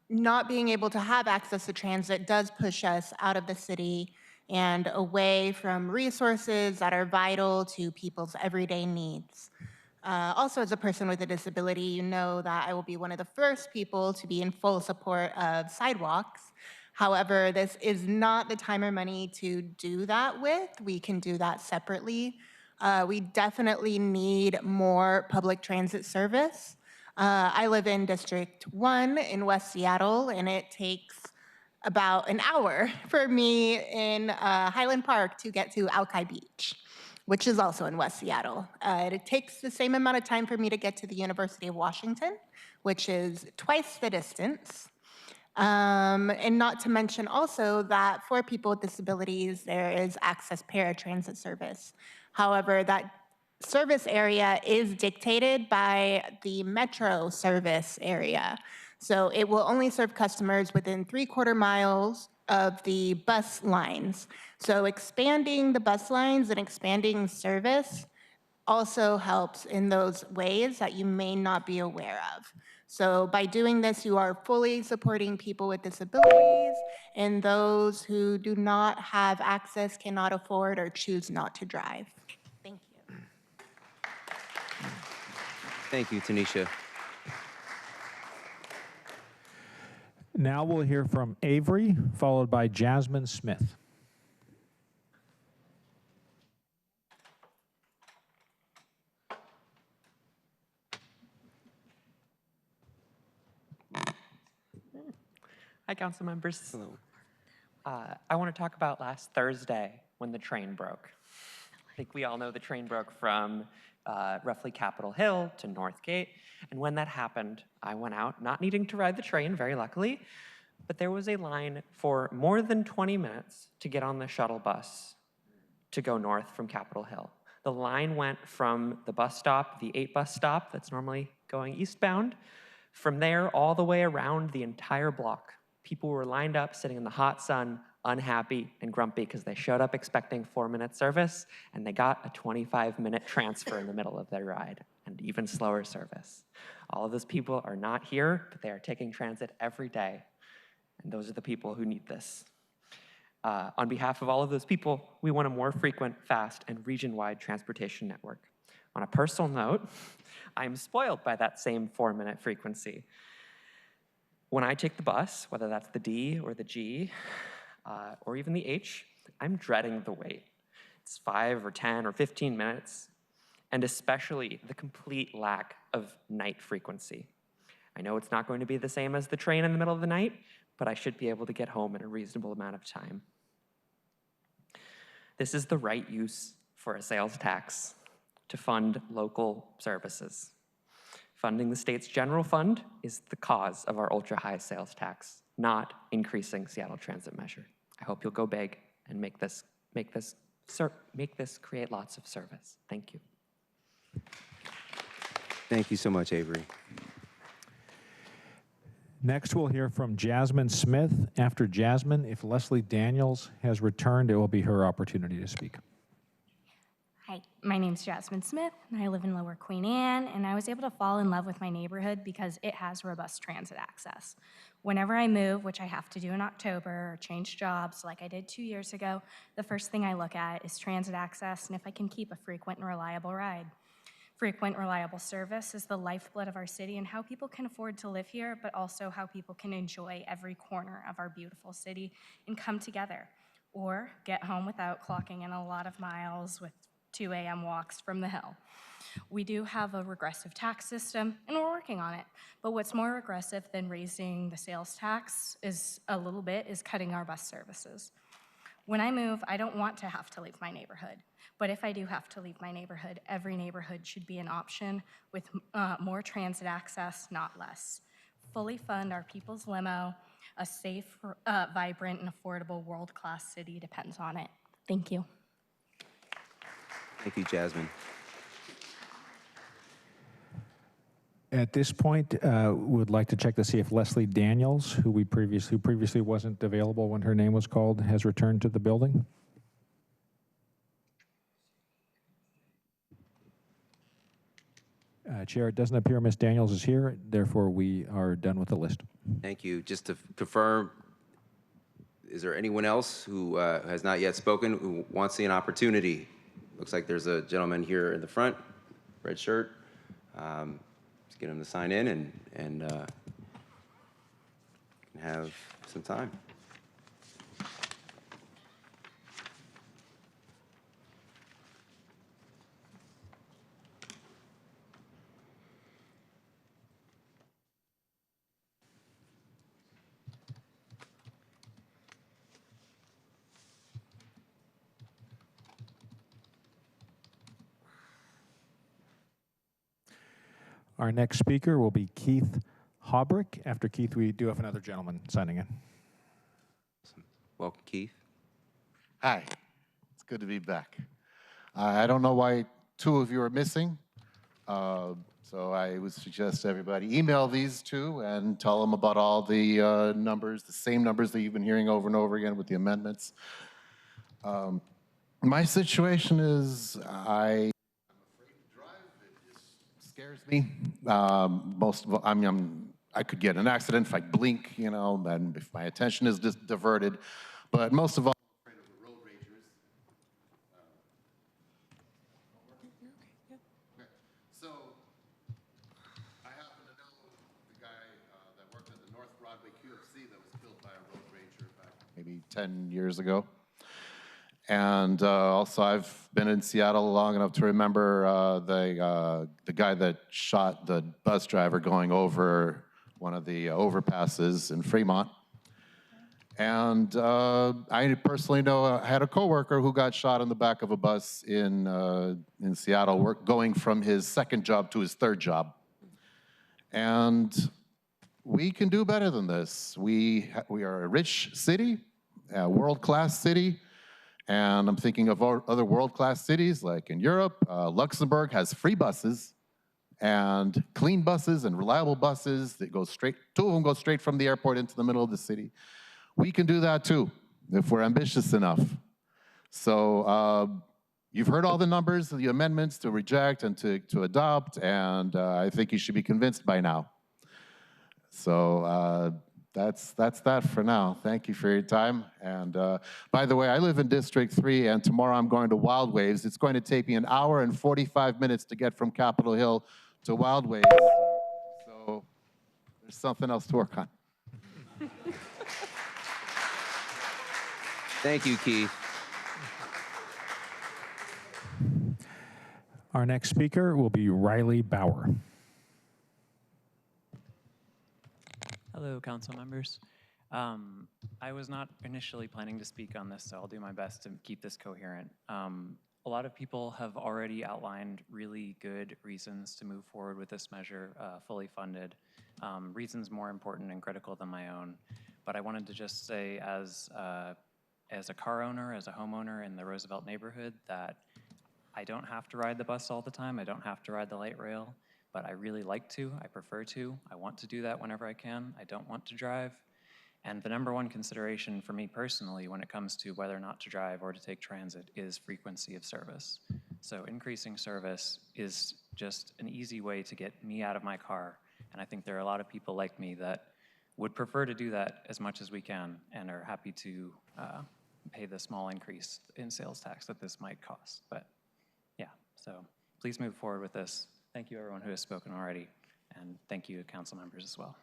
Not being able to have access to transit does push us out of the city and away from resources that are vital to people's everyday needs. Also, as a person with a disability, you know that I will be one of the first people to be in full support of sidewalks. However, this is not the time or money to do that with. We can do that separately. We definitely need more public transit service. I live in District 1 in West Seattle, and it takes about an hour for me in Highland Park to get to Alki Beach, which is also in West Seattle. It takes the same amount of time for me to get to the University of Washington, which is twice the distance. And not to mention also that for people with disabilities, there is access paratransit service. However, that service area is dictated by the Metro service area. So it will only serve customers within 3/4 miles of the bus lines. So expanding the bus lines and expanding service also helps in those ways that you may not be aware of. So by doing this, you are fully supporting people with disabilities and those who do not have access, cannot afford, or choose not to drive. Thank you. Thank you, Tanisha. Now we'll hear from Avery, followed by Jasmine Smith. Hi, council members. Hello. I want to talk about last Thursday when the train broke. I think we all know the train broke from roughly Capitol Hill to Northgate. And when that happened, I went out, not needing to ride the train, very luckily, but there was a line for more than 20 minutes to get on the shuttle bus to go north from Capitol Hill. The line went from the bus stop, the 8 bus stop that's normally going eastbound, from there all the way around the entire block. People were lined up, sitting in the hot sun, unhappy and grumpy because they showed up expecting 4-minute service and they got a 25-minute transfer in the middle of their ride and even slower service. All of those people are not here, but they are taking transit every day. And those are the people who need this. On behalf of all of those people, we want a more frequent, fast, and region-wide transportation network. On a personal note, I'm spoiled by that same 4-minute frequency. When I take the bus, whether that's the D or the G, or even the H, I'm dreading the wait. It's 5 or 10 or 15 minutes, and especially the complete lack of night frequency. I know it's not going to be the same as the train in the middle of the night, but I should be able to get home in a reasonable amount of time. This is the right use for a sales tax to fund local services. Funding the state's general fund is the cause of our ultra-high sales tax, not increasing Seattle Transit measure. I hope you'll go big and make this create lots of service. Thank you. Thank you so much, Avery. Next, we'll hear from Jasmine Smith. After Jasmine, if Leslie Daniels has returned, it will be her opportunity to speak. Hi, my name's Jasmine Smith, and I live in Lower Queen Anne, and I was able to fall in love with my neighborhood because it has robust transit access. Whenever I move, which I have to do in October, or change jobs like I did 2 years ago, the first thing I look at is transit access and if I can keep a frequent and reliable ride. Frequent, reliable service is the lifeblood of our city and how people can afford to live here, but also how people can enjoy every corner of our beautiful city and come together, or get home without clocking in a lot of miles with 2 a.m. walks from the hill. We do have a regressive tax system, and we're working on it. But what's more regressive than raising the sales tax is cutting our bus services. When I move, I don't want to have to leave my neighborhood. But if I do have to leave my neighborhood, every neighborhood should be an option with more transit access, not less. Fully fund our people's limo. A safe, vibrant, and affordable world-class city depends on it. Thank you. Thank you, Jasmine. At this point, we would like to check to see if Leslie Daniels, who previously wasn't available when her name was called, has returned to the building. Chair, it doesn't appear Ms. Daniels is here. Therefore, we are done with the list. Thank you. Just to confirm, is there anyone else who has not yet spoken who wants to see an opportunity? Looks like there's a gentleman here in the front, red shirt. Let's get him to sign in and have some time. Our next speaker will be Keith Haubrick. After Keith, we do have another gentleman signing in. Welcome, Keith. Hi, it's good to be back. I don't know why 2 of you are missing, so I would suggest everybody email these 2 and tell them about all the numbers, the same numbers that you've been hearing over and over again with the amendments. My situation is I scares me. I could get an accident if I blink, and if my attention is just diverted. But most of all, I'm afraid of the road ragers. So I happen to know the guy that worked at the North Broadway QFC that was killed by a road rager back maybe 10 years ago. And also, I've been in Seattle long enough to remember the guy that shot the bus driver going over one of the overpasses in Fremont. And I personally know I had a coworker who got shot in the back of a bus in Seattle, going from his second job to his third job. And we can do better than this. We are a rich city, a world-class city. And I'm thinking of other world-class cities like in Europe. Luxembourg has free buses and clean buses and reliable buses that go straight, 2 of them go straight from the airport into the middle of the city. We can do that too, if we're ambitious enough. So you've heard all the numbers, the amendments to reject and to adopt, and I think you should be convinced by now. So that's that for now. Thank you for your time. And by the way, I live in District 3, and tomorrow I'm going to Wild Waves. It's going to take me an hour and 45 minutes to get from Capitol Hill to Wild Waves. So there's something else to work on. Thank you, Keith. Our next speaker will be Riley Bauer. Hello, council members. I was not initially planning to speak on this, so I'll do my best to keep this coherent. A lot of people have already outlined really good reasons to move forward with this measure, fully funded, reasons more important and critical than my own. But I wanted to just say, as a car owner, as a homeowner in the Roosevelt neighborhood, that I don't have to ride the bus all the time. I don't have to ride the light rail. But I really like to, I prefer to, I want to do that whenever I can. I don't want to drive. And the number one consideration for me personally when it comes to whether or not to drive or to take transit is frequency of service. So increasing service is just an easy way to get me out of my car. And I think there are a lot of people like me that would prefer to do that as much as we can and are happy to pay the small increase in sales tax that this might cost. But yeah, so please move forward with this. Thank you, everyone who has spoken already, and thank you, council members, as well.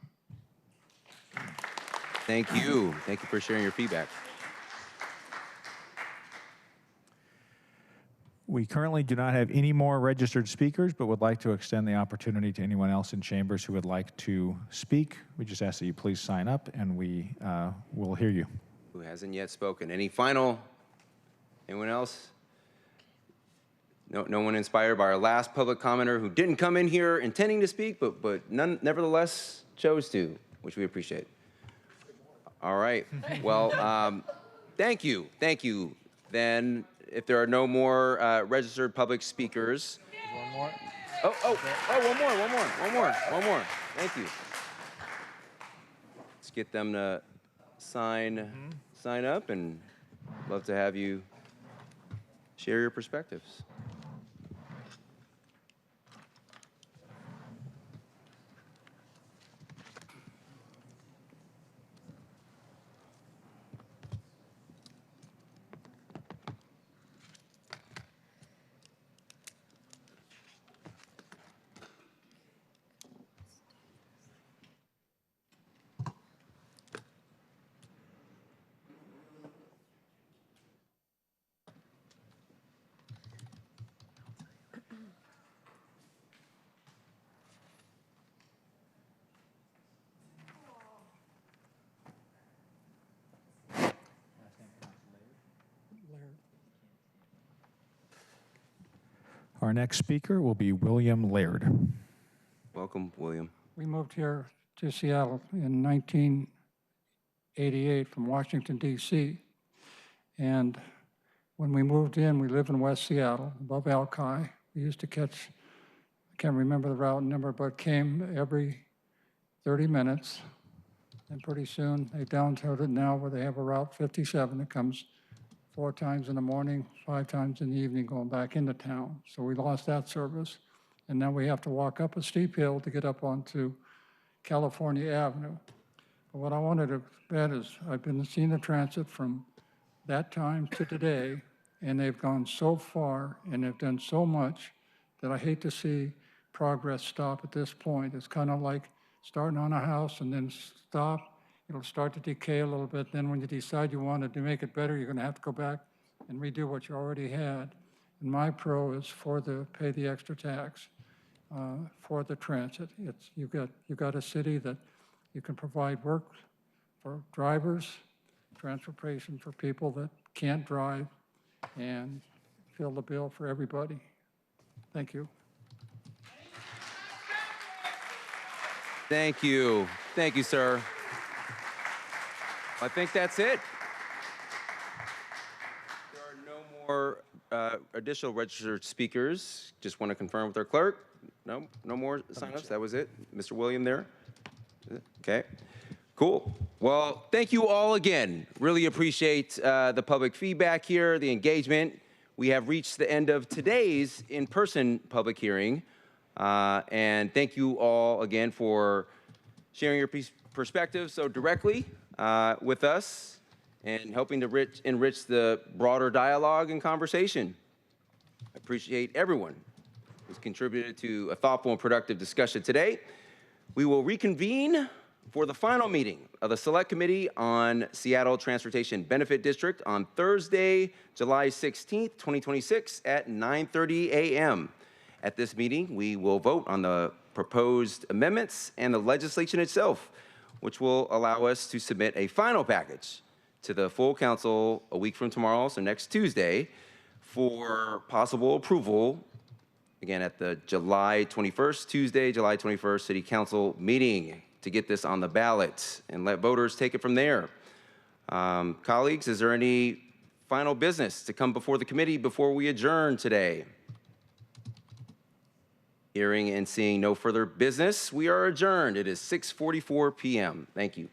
Thank you. Thank you for sharing your feedback. We currently do not have any more registered speakers, but would like to extend the opportunity to anyone else in chambers who would like to speak. We just ask that you please sign up, and we will hear you. Who hasn't yet spoken? Anyone else? No one inspired by our last public commenter who didn't come in here intending to speak, but nevertheless chose to, which we appreciate. All right. Well, thank you. Then, if there are no more registered public speakers. One more. One more. Thank you. Let's get them to sign up, and love to have you share your perspectives. Our next speaker will be William Laird. Welcome, William. We moved here to Seattle in 1988 from Washington, D.C. And when we moved in, we live in West Seattle, above Alki. We used to catch, I can't remember the route number, but came every 30 minutes. And pretty soon, they downtoed it now where they have a Route 57 that comes 4 times in the morning, 5 times in the evening going back into town. So we lost that service. And now we have to walk up a steep hill to get up onto California Avenue. But what I wanted to bet is I've been seeing the transit from that time to today, and they've gone so far and they've done so much that I hate to see progress stop at this point. It's kind of like starting on a house and then stop. It'll start to decay a little bit. Then when you decide you wanted to make it better, you're going to have to go back and redo what you already had. And my pro is for the pay the extra tax for the transit. You've got a city that you can provide work for drivers, transportation for people that can't drive, and fill the bill for everybody. Thank you. Thank you, sir. I think that's it. There are no more additional registered speakers. Just want to confirm with our clerk. No more signups. That was it. Mr. William there. Okay. Cool. Well, thank you all again. Really appreciate the public feedback here, the engagement. We have reached the end of today's in-person public hearing. And thank you all again for sharing your perspective so directly with us and helping to enrich the broader dialogue and conversation. I appreciate everyone who's contributed to a thoughtful and productive discussion today. We will reconvene for the final meeting of the Select Committee on Seattle Transportation Benefit District on Thursday, July 16th, 2026 at 9:30 a.m. At this meeting, we will vote on the proposed amendments and the legislation itself, which will allow us to submit a final package to the full council a week from tomorrow, so next Tuesday, for possible approval, again, at the July 21st, Tuesday, July 21st City Council meeting to get this on the ballot and let voters take it from there. Colleagues, is there any final business to come before the committee before we adjourn today? Hearing and seeing no further business, we are adjourned. It is 6:44 p.m. Thank you.